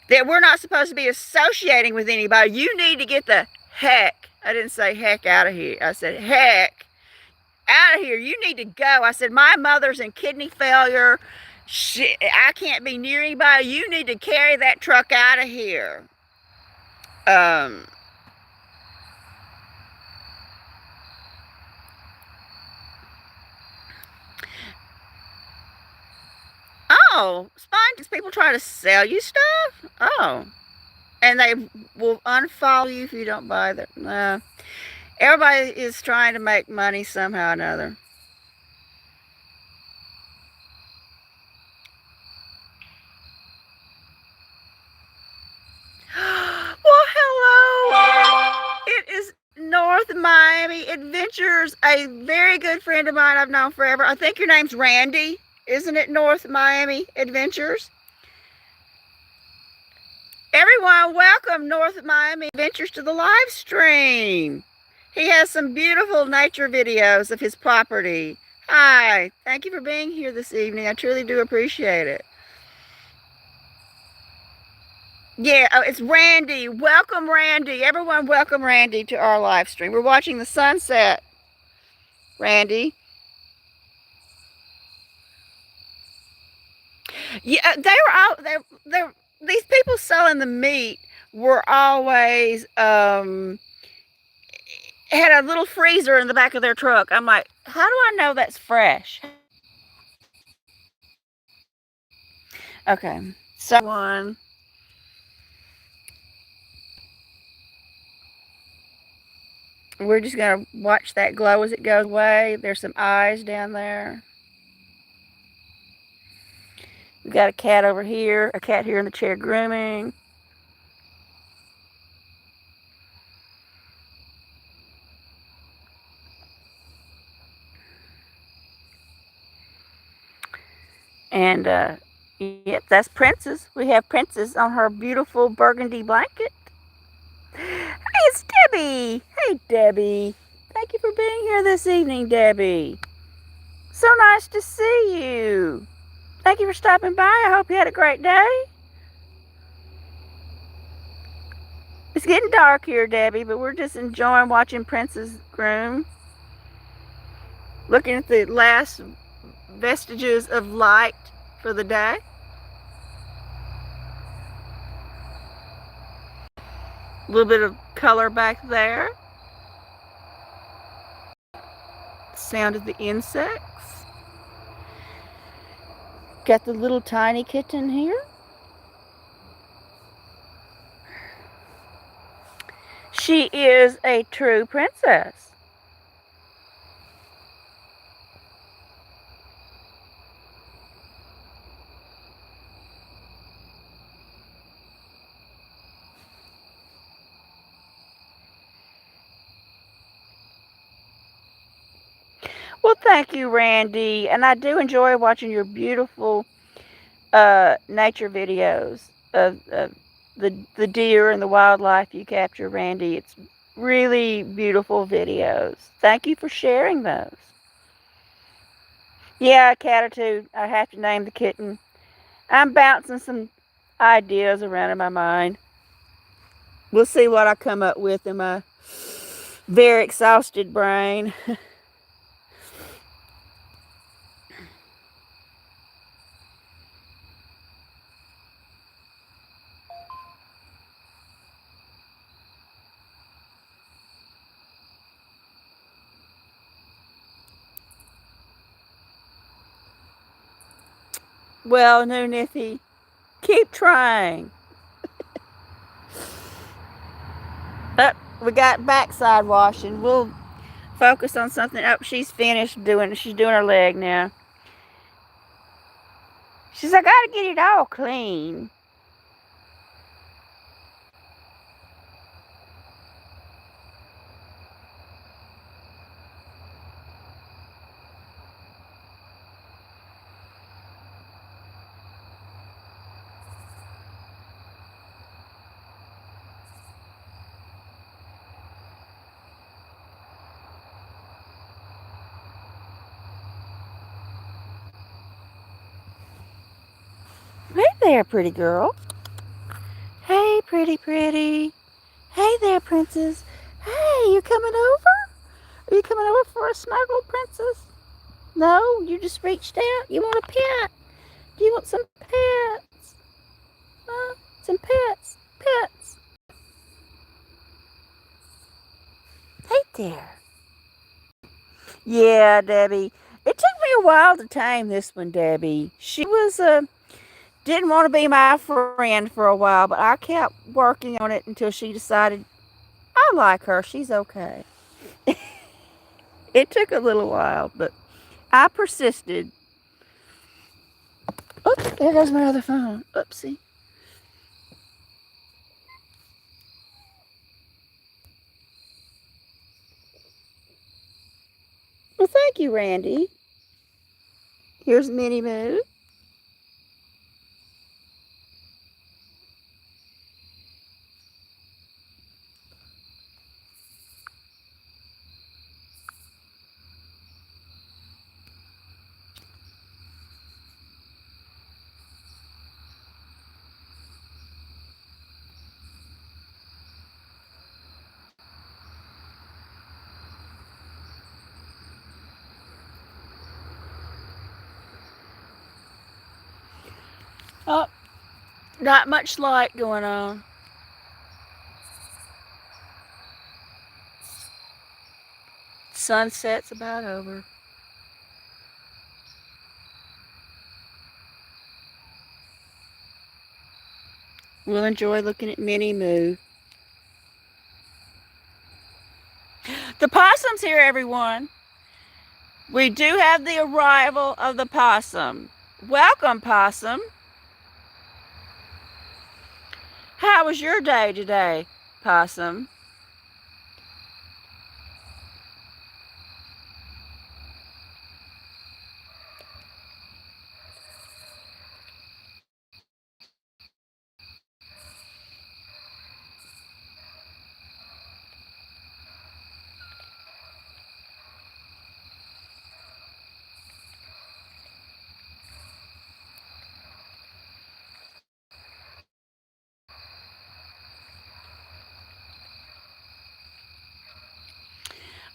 That we're not supposed to be associating with anybody. You need to get the heck," I didn't say heck out of here. I said, "Heck out of here. You need to go." I said, "My mother's in kidney failure. I can't be near anybody. You need to carry that truck out of here." Um, oh, sponges. People try to sell you stuff? Oh. And they will unfollow you if you don't buy them. Everybody is trying to make money somehow or another. Well, hello. It is North Miami Adventures, a very good friend of mine I've known forever. I think your name's Randy, isn't it? North Miami Adventures. Everyone, welcome North Miami Adventures to the live stream. He has some beautiful nature videos of his property. Hi, thank you for being here this evening. I truly do appreciate it. Yeah, oh, it's Randy. Welcome, Randy. Everyone, welcome Randy to our live stream. We're watching the sunset, Randy. Yeah, they were all they these people selling the meat were always had a little freezer in the back of their truck. I'm like, how do I know that's fresh? Okay, so we're just gonna watch that glow as it goes away. There's some eyes down there. We've got a cat over here, a cat here in the chair grooming. And yep, that's Princess. We have Princess on her beautiful burgundy blanket. Hey, it's Debbie. Hey, Debbie. Thank you for being here this evening, Debbie. So nice to see you. Thank you for stopping by. I hope you had a great day. It's getting dark here, Debbie, but we're just enjoying watching Princess groom. Looking at the last vestiges of light for the day. A little bit of color back there. Sound of the insects. Got the little tiny kitten here. She is a true princess. Well, thank you, Randy. And I do enjoy watching your beautiful nature videos of the deer and the wildlife you capture, Randy. It's really beautiful videos. Thank you for sharing those. Yeah, Catitude. I have to name the kitten. I'm bouncing some ideas around in my mind. We'll see what I come up with in my very exhausted brain. Well, no, Nithy, keep trying. Oh, we got backside washing. We'll focus on something. Oh, she's finished doing. She's doing her leg now. She's like, I gotta get it all clean. Hey there, pretty girl. Hey, pretty. Hey there, princess. Hey, you coming over? Are you coming over for a snuggle, princess? No, you just reached out. You want a pet? Do you want some pets? Huh? Some pets? Pets. Hey there. Yeah, Debbie. It took me a while to tame this one, Debbie. She was didn't want to be my friend for a while, but I kept working on it until she decided I like her. She's okay. It took a little while, but I persisted. Oh, there goes my other phone. Oopsie. Well, thank you, Randy. Here's Minnie Moo. Oh, not much light going on. Sunset's about over. We'll enjoy looking at Minnie Moo. The possum's here, everyone. We do have the arrival of the possum. Welcome, possum. How was your day today, possum?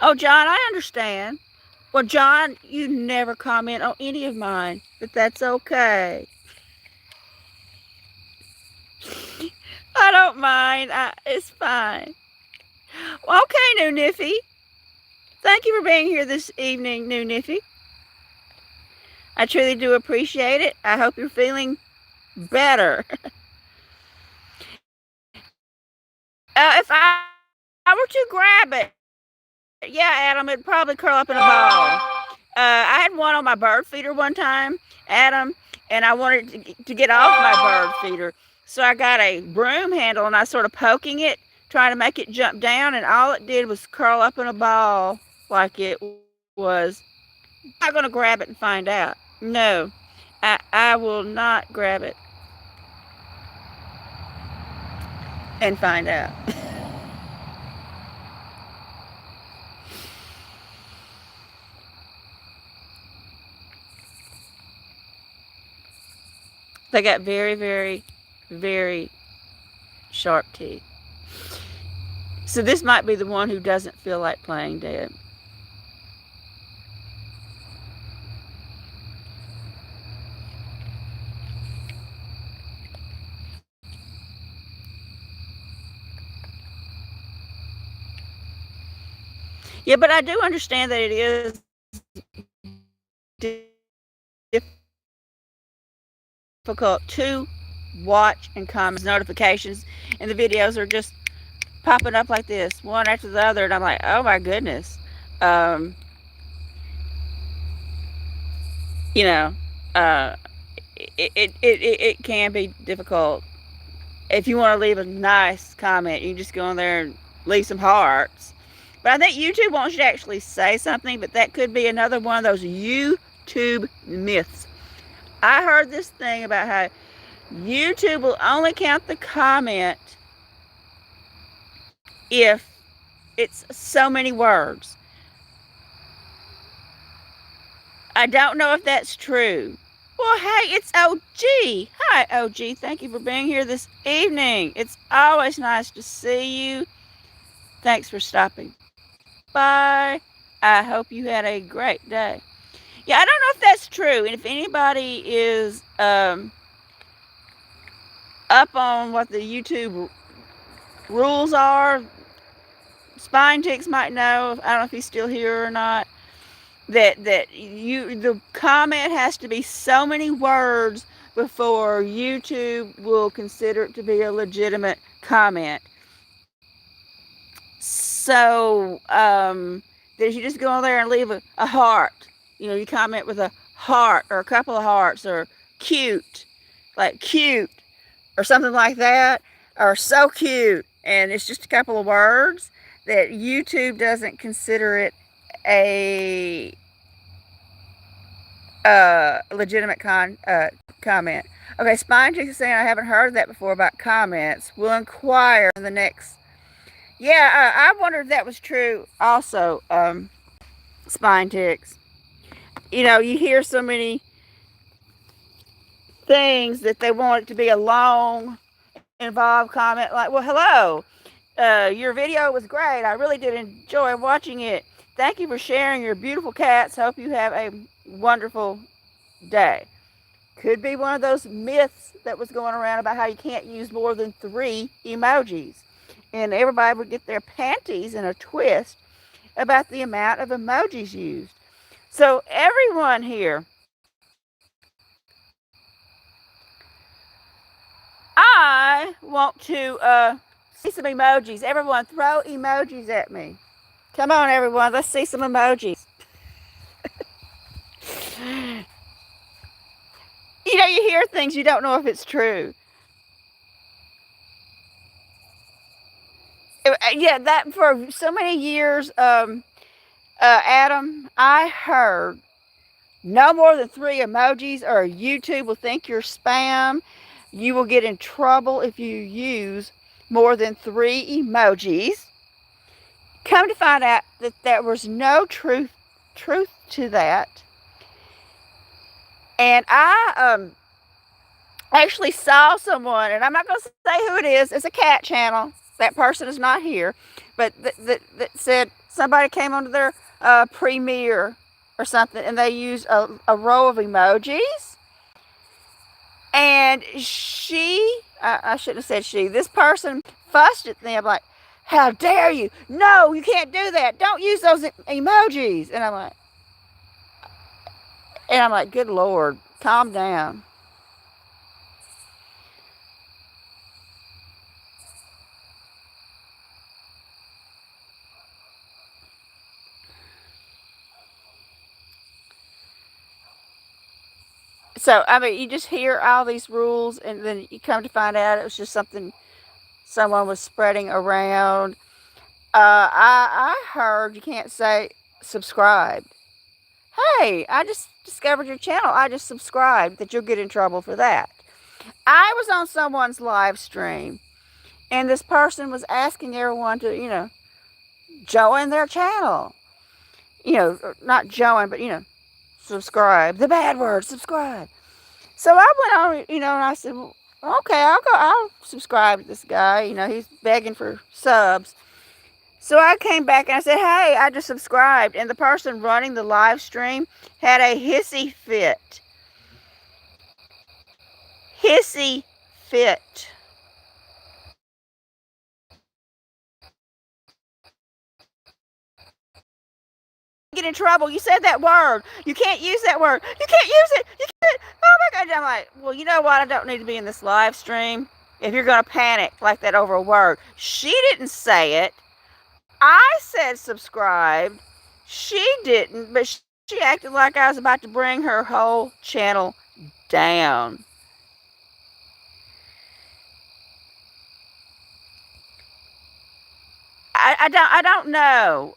Oh, John, I understand. Well, John, you never comment on any of mine, but that's okay. I don't mind. It's fine. Okay, New Niffy. Thank you for being here this evening, New Niffy. I truly do appreciate it. I hope you're feeling better. If I were to grab it, yeah, Adam, it'd probably curl up in a ball. I had one on my bird feeder one time, Adam, and I wanted to get off my bird feeder. So I got a broom handle and I sort of poking it, trying to make it jump down, and all it did was curl up in a ball like it was. I'm not going to grab it and find out. No, I will not grab it and find out. They got very sharp teeth. So this might be the one who doesn't feel like playing dead. Yeah, but I do understand that it is difficult to watch and comment notifications, and the videos are just popping up like this, one after the other, and I'm like, oh my goodness. Um, you know, uh, it can be difficult. If you want to leave a nice comment, you just go in there and leave some hearts. But I think YouTube wants you to actually say something, but that could be another one of those YouTube myths. I heard this thing about how YouTube will only count the comment if it's so many words. I don't know if that's true. Well, hey, it's OG. Hi, OG. Thank you for being here this evening. It's always nice to see you. Thanks for stopping by. I hope you had a great day. Yeah, I don't know if that's true. And if anybody is up on what the YouTube rules are, Spine Ticks might know. I don't know if he's still here or not. That the comment has to be so many words before YouTube will consider it to be a legitimate comment. So that you just go on there and leave a heart. You comment with a heart or a couple of hearts or cute, like cute or something like that, or so cute, and it's just a couple of words, that YouTube doesn't consider it a legitimate comment. Okay, Spine Chick is saying I haven't heard that before about comments. We'll inquire in the next. Yeah, I wondered if that was true also, Spine Ticks. You hear so many things that they want it to be a long, involved comment like, well, hello, your video was great. I really did enjoy watching it. Thank you for sharing your beautiful cats. Hope you have a wonderful day. Could be one of those myths that was going around about how you can't use more than 3 emojis. And everybody would get their panties in a twist about the amount of emojis used. So everyone here, I want to see some emojis. Everyone throw emojis at me. Come on, everyone. Let's see some emojis. You hear things, you don't know if it's true. Yeah, that for so many years, Adam, I heard no more than 3 emojis or YouTube will think you're spam. You will get in trouble if you use more than 3 emojis. Come to find out that there was no truth to that. And I actually saw someone, and I'm not going to say who it is. It's a cat channel. That person is not here, but that said somebody came onto their premiere or something, and they used a row of emojis. And I shouldn't have said she. This person fussed at them like, "How dare you? No, you can't do that. Don't use those emojis." And I'm like, good Lord, calm down. So, you just hear all these rules, and then you come to find out it was just something someone was spreading around. I heard you can't say subscribe. Hey, I just discovered your channel. I just subscribed. That you'll get in trouble for that. I was on someone's live stream, and this person was asking everyone to, join their channel. Not join, but, subscribe. The bad word, subscribe. So I went on, and I said, well, okay, I'll subscribe to this guy. He's begging for subs. So I came back and I said, hey, I just subscribed. And the person running the live stream had a hissy fit. Hissy fit. Get in trouble. You said that word. You can't use that word. You can't use it. You can't. Oh my God. I'm like, well, you know what? I don't need to be in this live stream if you're going to panic like that over a word. She didn't say it. I said subscribe. She didn't, but she acted like I was about to bring her whole channel down. I don't know.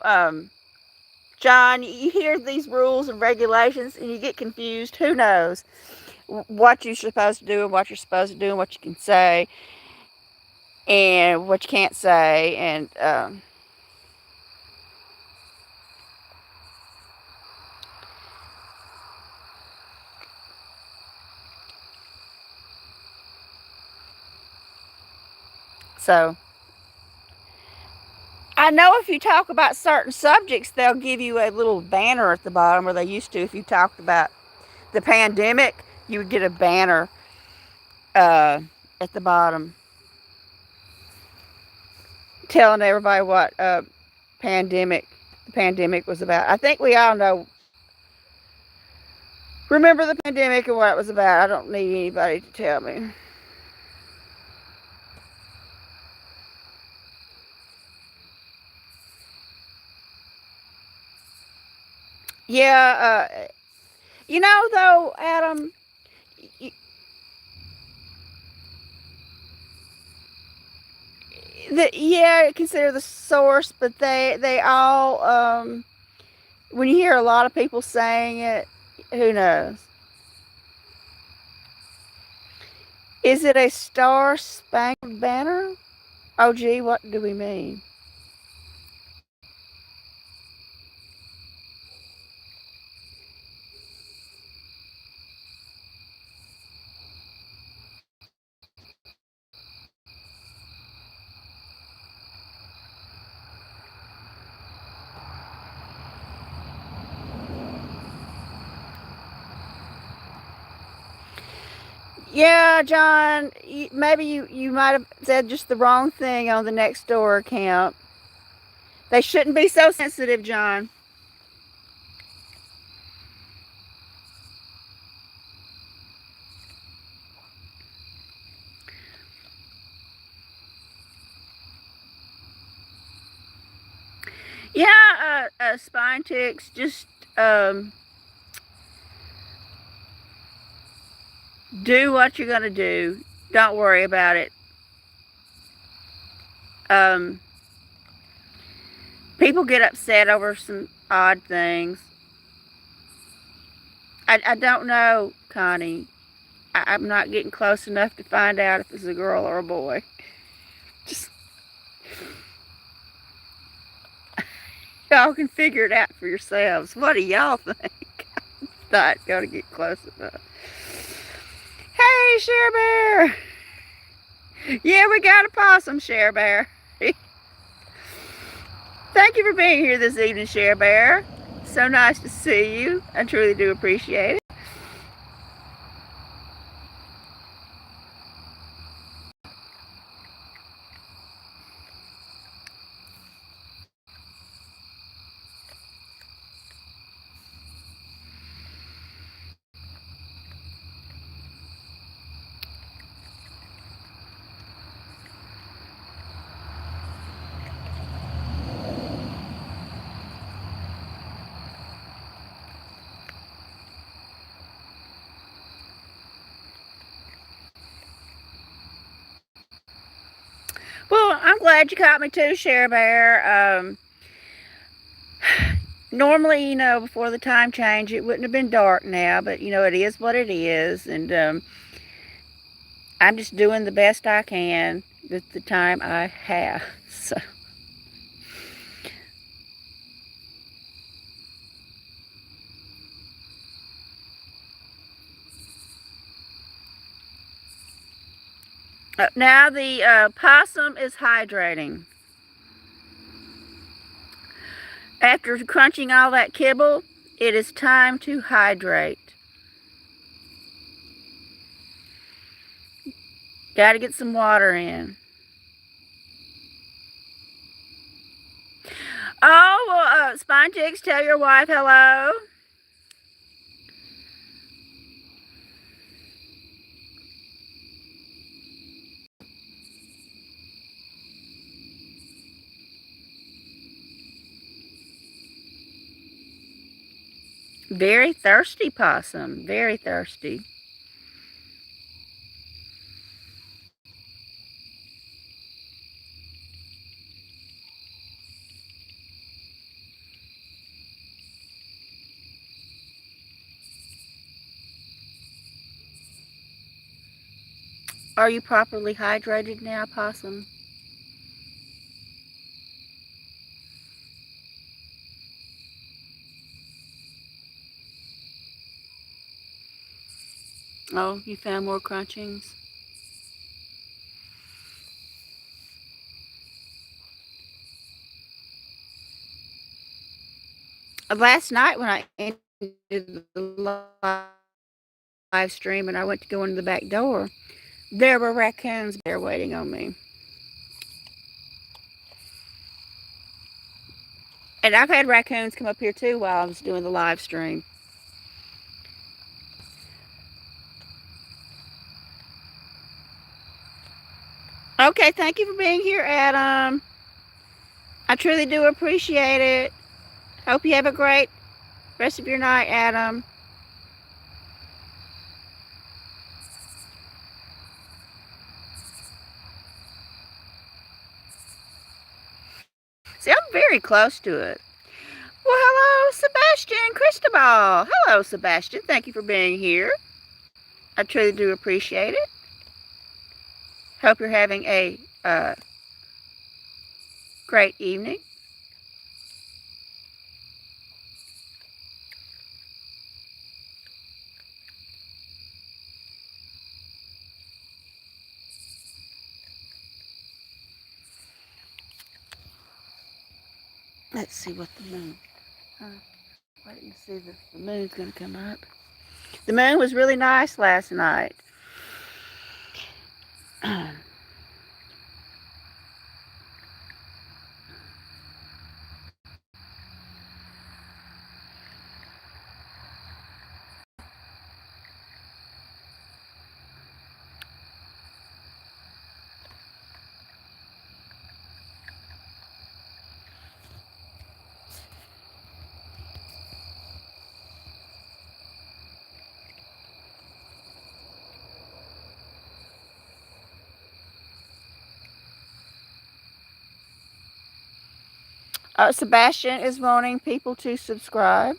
John, you hear these rules and regulations and you get confused. Who knows what you're supposed to do and what you're supposed to do and what you can say and what you can't say. And So I know if you talk about certain subjects, they'll give you a little banner at the bottom, or they used to. If you talked about the pandemic, you would get a banner at the bottom telling everybody what pandemic the pandemic was about. I think we all remember the pandemic and what it was about. I don't need anybody to tell me. Yeah, though, Adam, yeah, consider the source, but they all when you hear a lot of people saying it, who knows? Is it a star spangled banner? Oh, gee, what do we mean? Yeah, John, maybe you might have said just the wrong thing on the next door account. They shouldn't be so sensitive, John. Yeah, spine ticks, just um, do what you're going to do. Don't worry about it. Um, People get upset over some odd things. I don't know, Connie. I'm not getting close enough to find out if it's a girl or a boy. Just y'all can figure it out for yourselves. What do y'all think? Not gonna get close enough. Hey, Share Bear. Yeah, we got a possum, Share Bear. Thank you for being here this evening, Share Bear. So nice to see you. I truly do appreciate it. Well, I'm glad you caught me too, Share Bear. Normally, before the time change, it wouldn't have been dark now, but it is what it is, and I'm just doing the best I can with the time I have. So, now the possum is hydrating. After crunching all that kibble, it is time to hydrate. Got to get some water in. Oh, well, Spine Chicks, tell your wife hello. Very thirsty possum. Very thirsty. Are you properly hydrated now, possum? Oh, you found more crunchings? Last night when I ended the live stream and I went to go into the back door, there were raccoons there waiting on me. And I've had raccoons come up here too while I was doing the live stream. Okay, thank you for being here, Adam. I truly do appreciate it. Hope you have a great rest of your night, Adam. See, I'm very close to it. Well, hello, Sebastian Cristobal. Hello, Sebastian. Thank you for being here. I truly do appreciate it. Hope you're having a great evening. Let's see what the moon. Waiting to see if the moon's going to come up. The moon was really nice last night. Sebastian is wanting people to subscribe.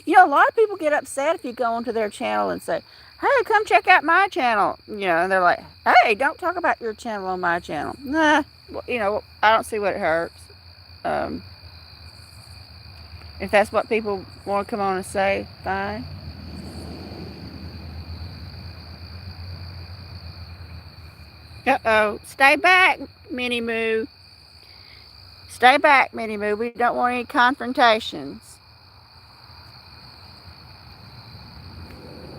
You know, a lot of people get upset if you go onto their channel and say, hey, come check out my channel. You know, and they're like, hey, don't talk about your channel on my channel. Nah, well, you know, I don't see what it hurts. Um, if that's what people want to come on and say, fine. Uh-oh. Stay back, Minnie Moo. Stay back, Minnie Moo. We don't want any confrontations.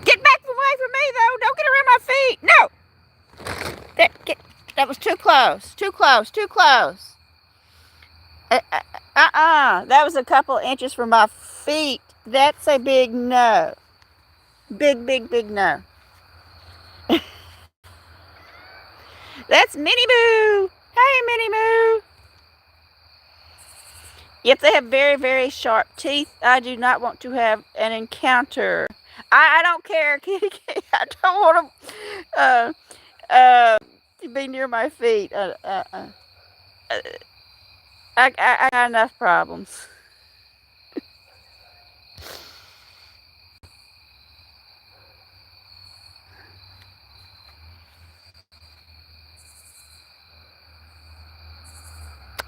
Get back away from me, though. Don't get around my feet. No. That was too close. Too close. Too close. That was a couple inches from my feet. That's a big no. Big, big, big no. That's Minnie Moo. Hey, Minnie Moo. If they have very, very sharp teeth, I do not want to have an encounter. I don't care, kitty. I don't want to be near my feet. I got enough problems.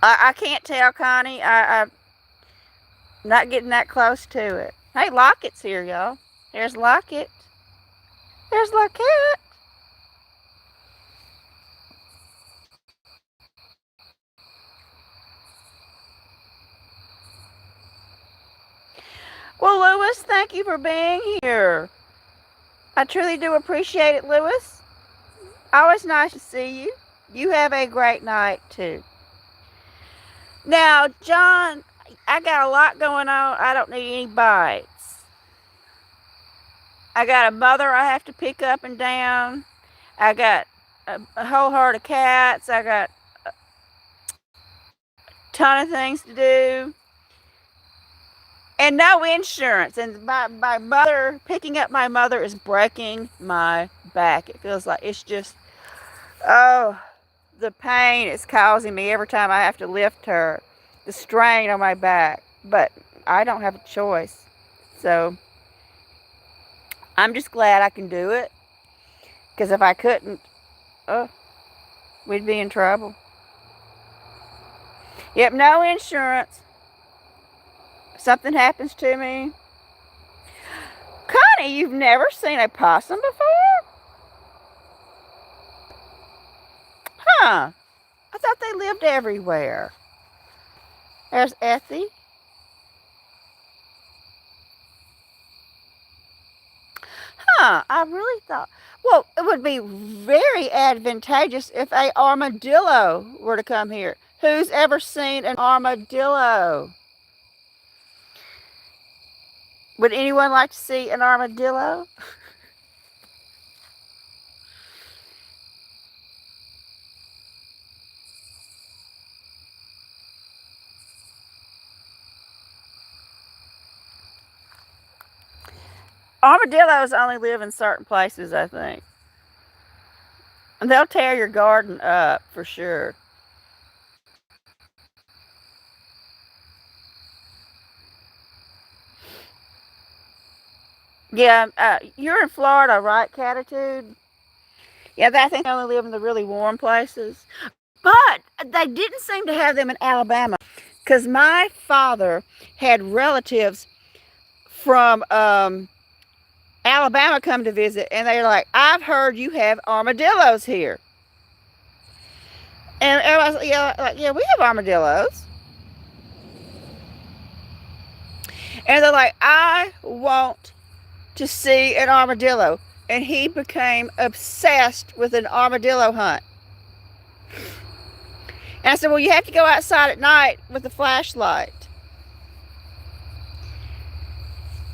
I can't tell, Connie. I'm not getting that close to it. Hey, Locket's here, y'all. There's Locket. There's Locket. Well, Lewis, thank you for being here. I truly do appreciate it, Lewis. Always nice to see you. You have a great night, too. Now, John, I got a lot going on. I don't need any bites. I got a mother I have to pick up and down. I got a whole herd of cats. I got a ton of things to do. And no insurance. And my mother, picking up my mother is breaking my back. It feels like it's just, oh, the pain it's causing me every time I have to lift her. The strain on my back. But I don't have a choice. So I'm just glad I can do it. Because if I couldn't, oh, we'd be in trouble. Yep, no insurance. If something happens to me. Connie, you've never seen a possum before? Huh. I thought they lived everywhere. There's Effie. I really thought, well, it would be very advantageous if a armadillo were to come here. Who's ever seen an armadillo? Would anyone like to see an armadillo? Armadillos only live in certain places, I think. And they'll tear your garden up for sure. Yeah, you're in Florida, right, Catitude? Yeah, I think they only live in the really warm places. But they didn't seem to have them in Alabama because my father had relatives from Alabama come to visit, and they're like, "I've heard you have armadillos here." And everybody's like, "Yeah, yeah, we have armadillos." And they're like, "I want to see an armadillo." And he became obsessed with an armadillo hunt. And I said, "Well, you have to go outside at night with a flashlight."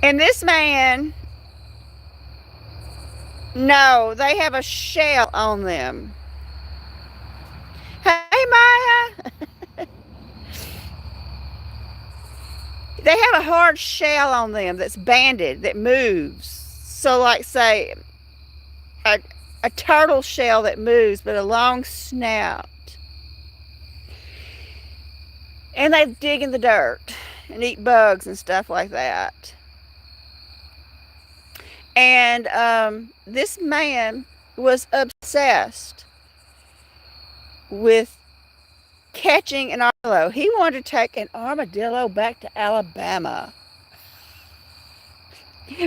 And this man, no, they have a shell on them. Hey, Maya. They have a hard shell on them that's banded, that moves. So, like, say, a, a turtle shell that moves, but a long snout. And they dig in the dirt and eat bugs and stuff like that. And this man was obsessed with catching an armadillo. He wanted to take an armadillo back to Alabama.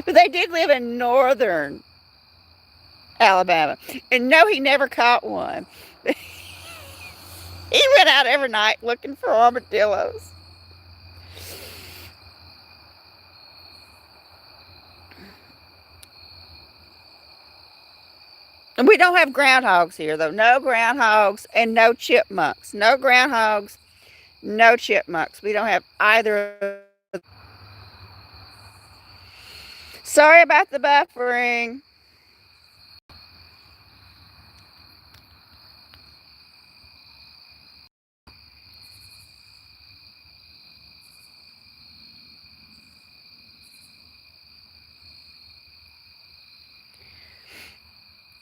But they did live in northern Alabama. And no, he never caught one. He went out every night looking for armadillos. And we don't have groundhogs here, though. No groundhogs and no chipmunks. No groundhogs, no chipmunks. We don't have either. Sorry about the buffering.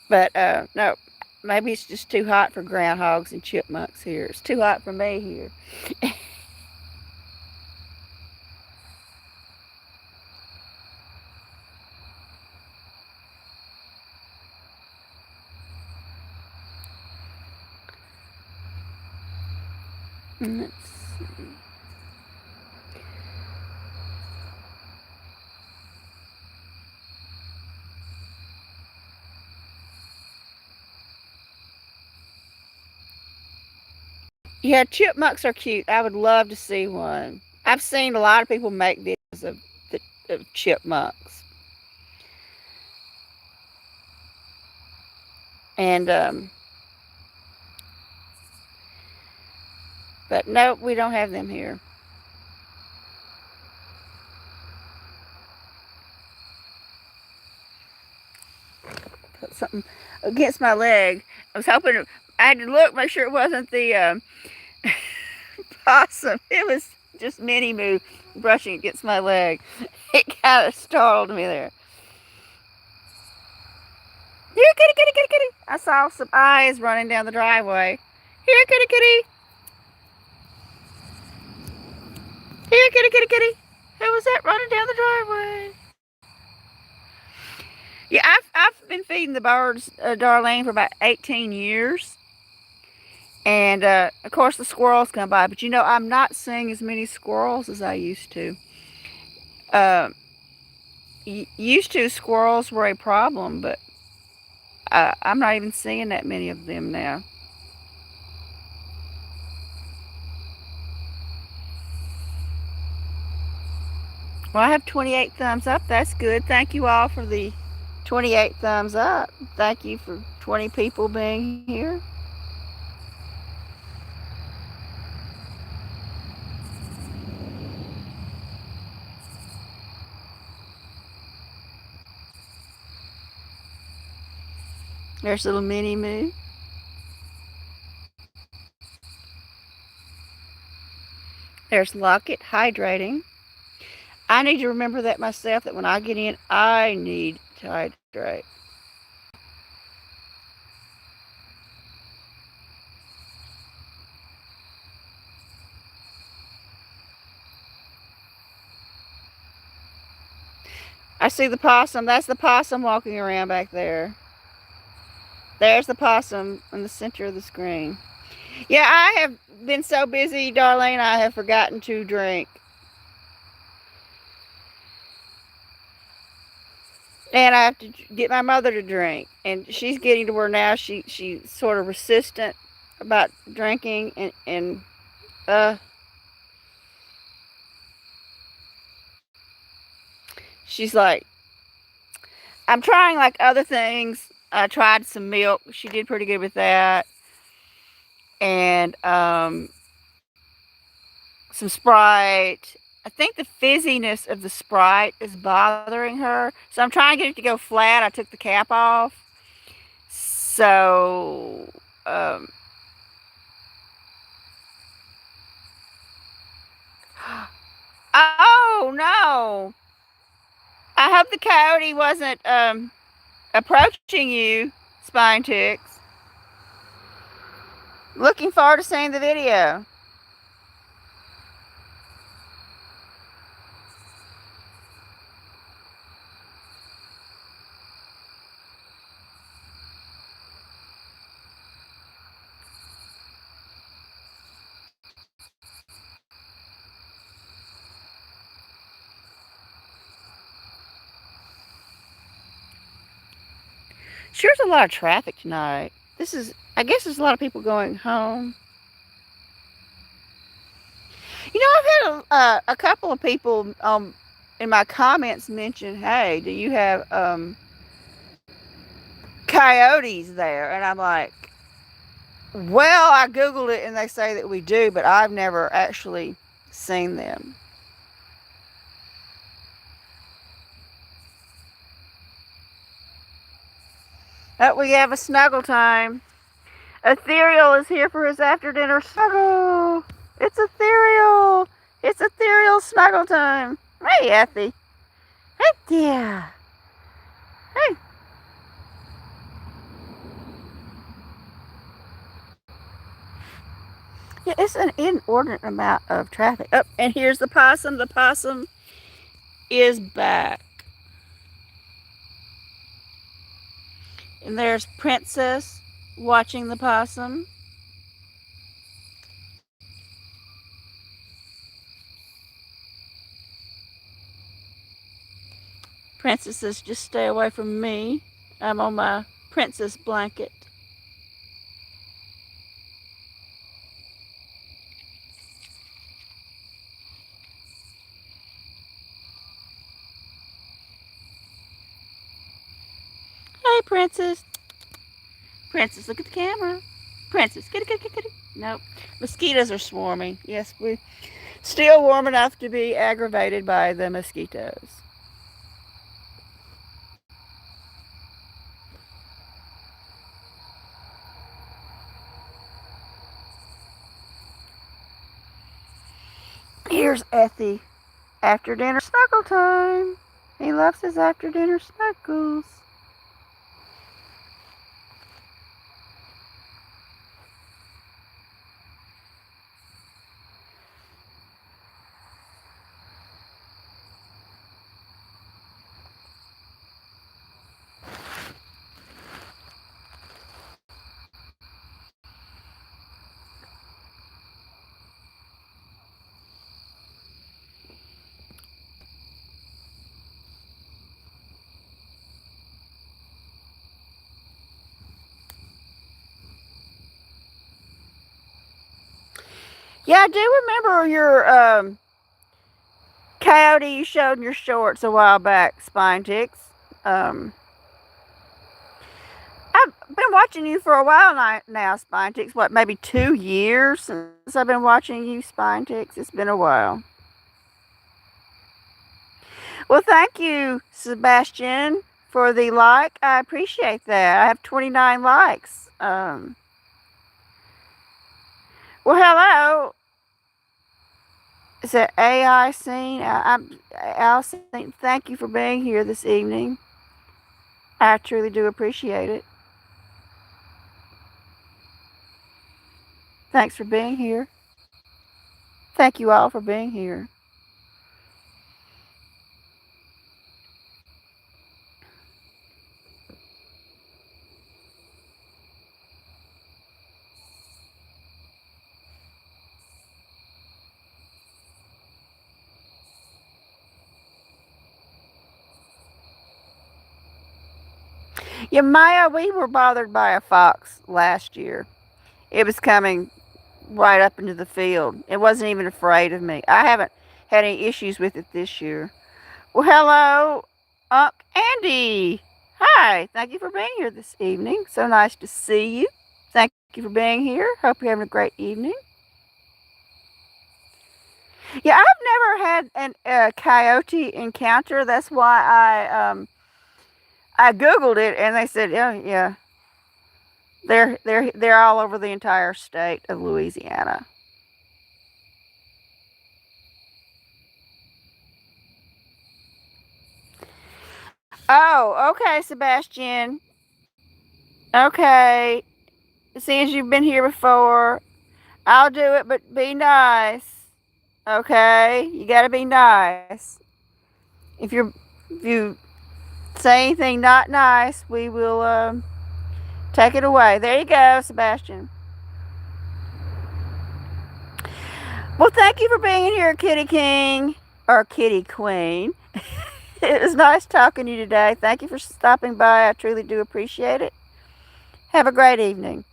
But no, maybe it's just too hot for groundhogs and chipmunks here. It's too hot for me here. Let's see. Yeah, chipmunks are cute. I would love to see one. I've seen a lot of people make videos of chipmunks. And, but no, we don't have them here. Put something against my leg. I was hoping, I had to look, make sure it wasn't the possum. It was just Minnie Moo brushing against my leg. It kind of startled me there. Here, kitty, kitty, kitty, kitty. I saw some eyes running down the driveway. Here, kitty, kitty. Here, kitty, kitty, kitty. Who was that running down the driveway? Yeah, I've been feeding the birds, Darlene, for about 18 years. And, of course, the squirrels come by. But, you know, I'm not seeing as many squirrels as I used to. Uh, Used to, squirrels were a problem, but I'm not even seeing that many of them now. Well, I have 28 thumbs up. That's good. Thank you all for the 28 thumbs up. Thank you for 20 people being here. There's little mini moo. There's Locket hydrating. I need to remember that myself, that when I get in, I need to hydrate. I see the possum. That's the possum walking around back there. There's the possum in the center of the screen. Yeah, I have been so busy, Darlene, I have forgotten to drink. And I have to get my mother to drink. And she's getting to where now she's sort of resistant about drinking. And she's like, I'm trying like other things. I tried some milk. She did pretty good with that. And some Sprite. I think the fizziness of the Sprite is bothering her. So I'm trying to get it to go flat. I took the cap off. So, oh no. I hope the coyote wasn't approaching you, Spine Ticks. Looking forward to seeing the video. Sure, there's a lot of traffic tonight. I guess there's a lot of people going home. You know, I've had a couple of people in my comments mention, hey, do you have coyotes there? And I'm like, well, I Googled it and they say that we do, but I've never actually seen them. Oh, we have a snuggle time. Ethereal is here for his after dinner snuggle. It's ethereal. It's ethereal snuggle time. Hey, Effie. Hey, dear. Hey. Yeah, it's an inordinate amount of traffic. Oh, and here's the possum. The possum is back. And there's Princess watching the possum. Princess says, just stay away from me. I'm on my princess blanket. Hey, Princess. Princess, look at the camera. Princess, kitty, kitty, kitty, kitty. Nope. Mosquitoes are swarming. Yes, we're still warm enough to be aggravated by the mosquitoes. Here's Effie. After dinner snuggle time. He loves his after dinner snuggles. Yeah, I do remember your coyote you showed in your shorts a while back, Spine Ticks. been watching you for a while now, Spinetix. What, maybe 2 years since I've been watching you, Spinetix? It's been a while. Well, thank you, Sebastian, for the like. I appreciate that. I have 29 likes. Well, hello. Is it AI scene? I'm Allison. Thank you for being here this evening. I truly do appreciate it. Thanks for being here. Thank you all for being here. Yeah, Maya, we were bothered by a fox last year. It was coming right up into the field. It wasn't even afraid of me. I haven't had any issues with it this year. Well, hello, Unc Andy. Hi, thank you for being here this evening. So nice to see you. Thank you for being here. Hope you're having a great evening. Yeah, I've never had a coyote encounter. That's why I googled it, and they said, oh yeah, they're all over the entire state of Louisiana. Oh, okay, Sebastian. Okay, since you've been here before, I'll do it, but be nice. Okay, you gotta be nice. If you say anything not nice, we will take it away. There you go, Sebastian. Well, thank you for being here, Kitty King or Kitty Queen. It was nice talking to you today. Thank you for stopping by. I truly do appreciate it. Have a great evening.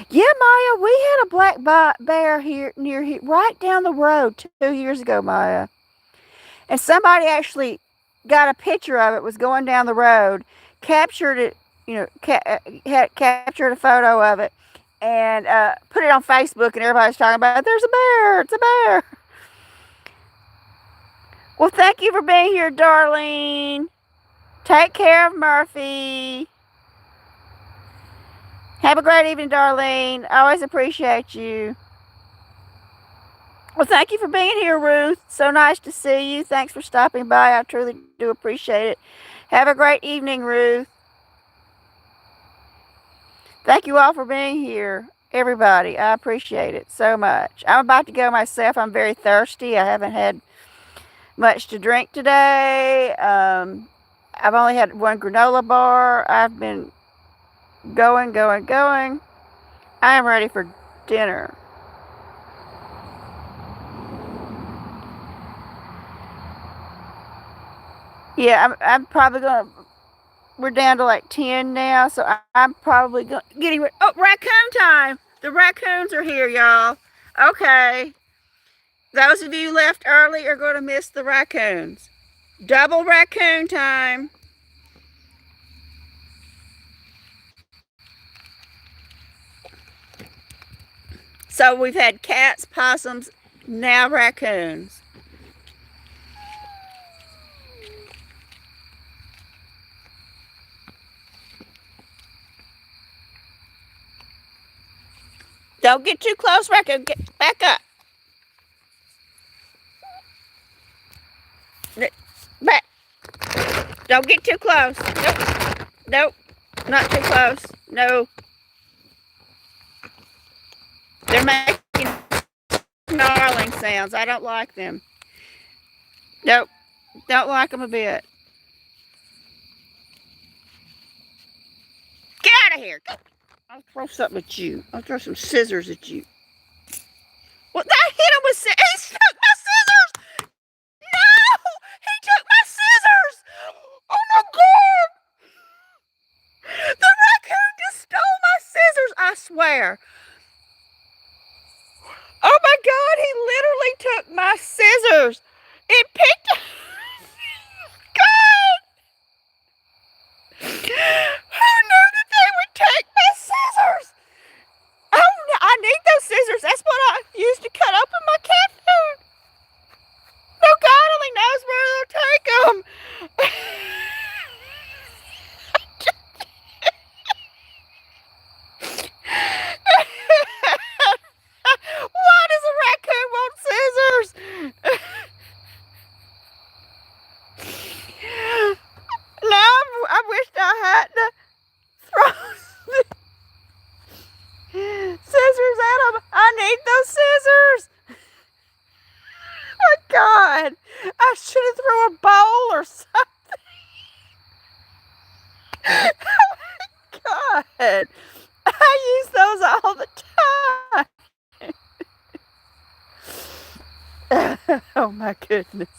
Yeah, Maya, we had a black bear here near here, right down the road 2 years ago, Maya. And somebody actually got a picture of it, was going down the road, captured it, had captured a photo of it, and put it on Facebook, and everybody's talking about, there's a bear, it's a bear. Well, thank you for being here, Darlene. Take care of Murphy. Have a great evening, Darlene. I always appreciate you. Well, thank you for being here, Ruth. So nice to see you. Thanks for stopping by. I truly do appreciate it. Have a great evening, Ruth. Thank you all for being here, everybody. I appreciate it so much. I'm about to go myself. I'm very thirsty. I haven't had much to drink today. I've only had one granola bar. I've been going. I am ready for dinner. Yeah, I'm probably gonna. We're down to like 10 now, so I'm probably getting ready. Oh, raccoon time! The raccoons are here, y'all. Okay, those of you left early are going to miss the raccoons. Double raccoon time. So we've had cats, possums, now raccoons. Don't get too close, raccoon. Get back up. Back. Don't get too close. Nope. Nope. Not too close. No. They're making snarling sounds. I don't like them. Nope. Don't like them a bit. Get out of here. Go. I'll throw something at you. I'll throw some scissors at you. Well, I hit him with scissors. He took my scissors. No! He took my scissors. Oh my God. The raccoon just stole my scissors, I swear. hair. Oh my God, he literally took my scissors. It picked. God! Who knew that they would take my scissors? Oh, I need those scissors. That's what I used to cut open my cat food. No, God only knows where they'll take them. Why does a raccoon want scissors? Now I wished I hadn't thrown scissors at him. I need those scissors. Oh God, I should have thrown a bowl or something. Oh God, I use those all the time. Oh my goodness.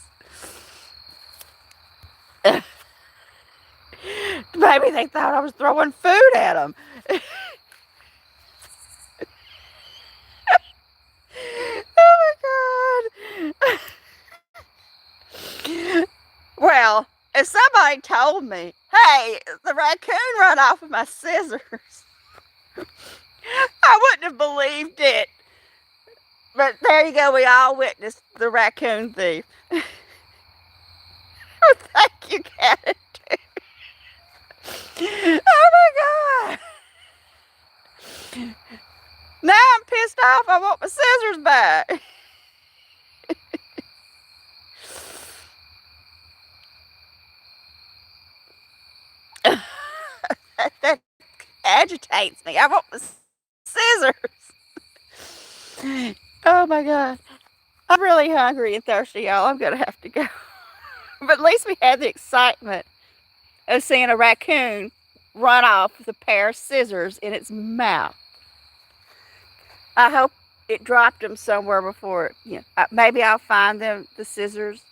Maybe they thought I was throwing food at them. Oh my God. Well, if somebody told me, hey, the raccoon run off with my scissors, I wouldn't have believed it. But there you go, we all witnessed the raccoon thief. Oh, thank you, Cat. Oh my God. Now I'm pissed off. I want my scissors back. That agitates me. I want my scissors. Oh my God. I'm really hungry and thirsty, y'all. I'm going to have to go. But at least we had the excitement of seeing a raccoon run off with a pair of scissors in its mouth. I hope it dropped them somewhere before it, maybe I'll find them, the scissors,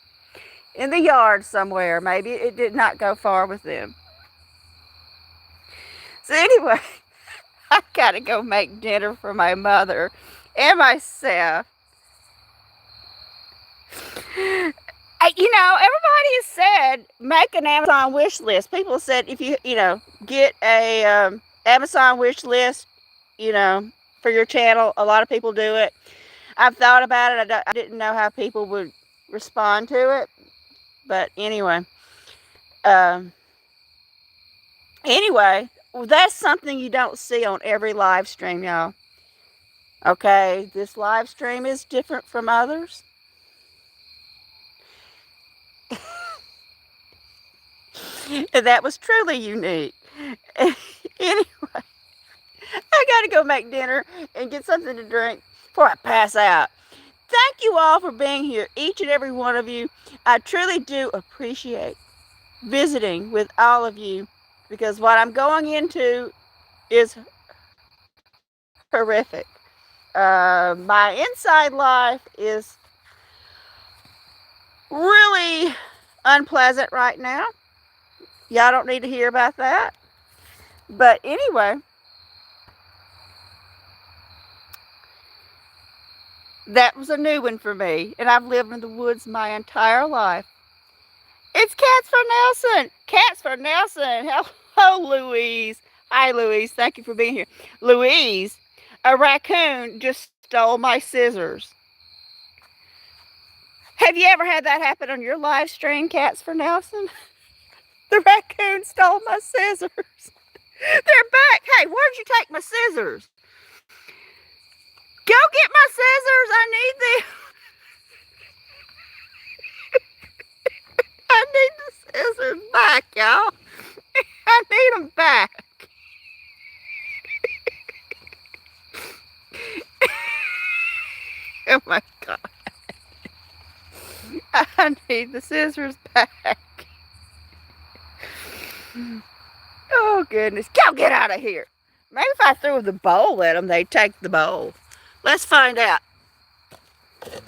in the yard somewhere. Maybe it did not go far with them. So anyway, I gotta go make dinner for my mother and myself. Everybody has said make an Amazon wish list. People said if you get a Amazon wish list, for your channel. A lot of people do it. I've thought about it. I didn't know how people would respond to it, but anyway. That's something you don't see on every live stream, y'all. Okay, this live stream is different from others. And that was truly unique. Anyway, I gotta go make dinner and get something to drink before I pass out. Thank you all for being here, each and every one of you. I truly do appreciate visiting with all of you, because what I'm going into is horrific. My inside life is really unpleasant right now. Y'all don't need to hear about that. But anyway, that was a new one for me. And I've lived in the woods my entire life. It's Cats for Nelson. Cats for Nelson. Hello, Louise. Hi, Louise. Thank you for being here. Louise, a raccoon just stole my scissors. Have you ever had that happen on your live stream, Cats for Nelson? The raccoon stole my scissors. They're back. Hey, where'd you take my scissors? Go get my scissors. I need them. I need the scissors back, y'all. I need them back. Oh my God. I need the scissors back. Oh goodness. Go get out of here. Maybe if I threw the bowl at them, they'd take the bowl. Let's find out. It's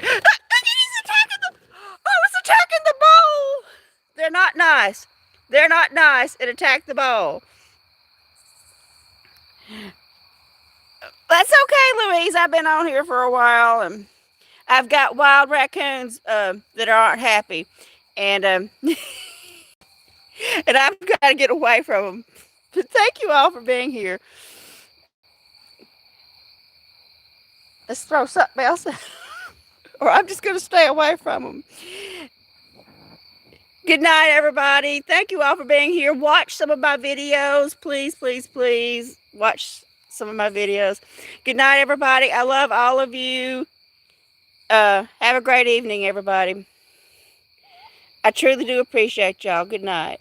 attacking the bowl. They're not nice. They're not nice. It attacked the bowl. Let's please, I've been on here for a while, and I've got wild raccoons that aren't happy, and and I've got to get away from them. But thank you all for being here. Let's throw something else, or I'm just going to stay away from them. Good night, everybody. Thank you all for being here. Watch some of my videos. Please, please, please watch some of my videos. Good night, everybody. I love all of you. Have a great evening, everybody. I truly do appreciate y'all. Good night.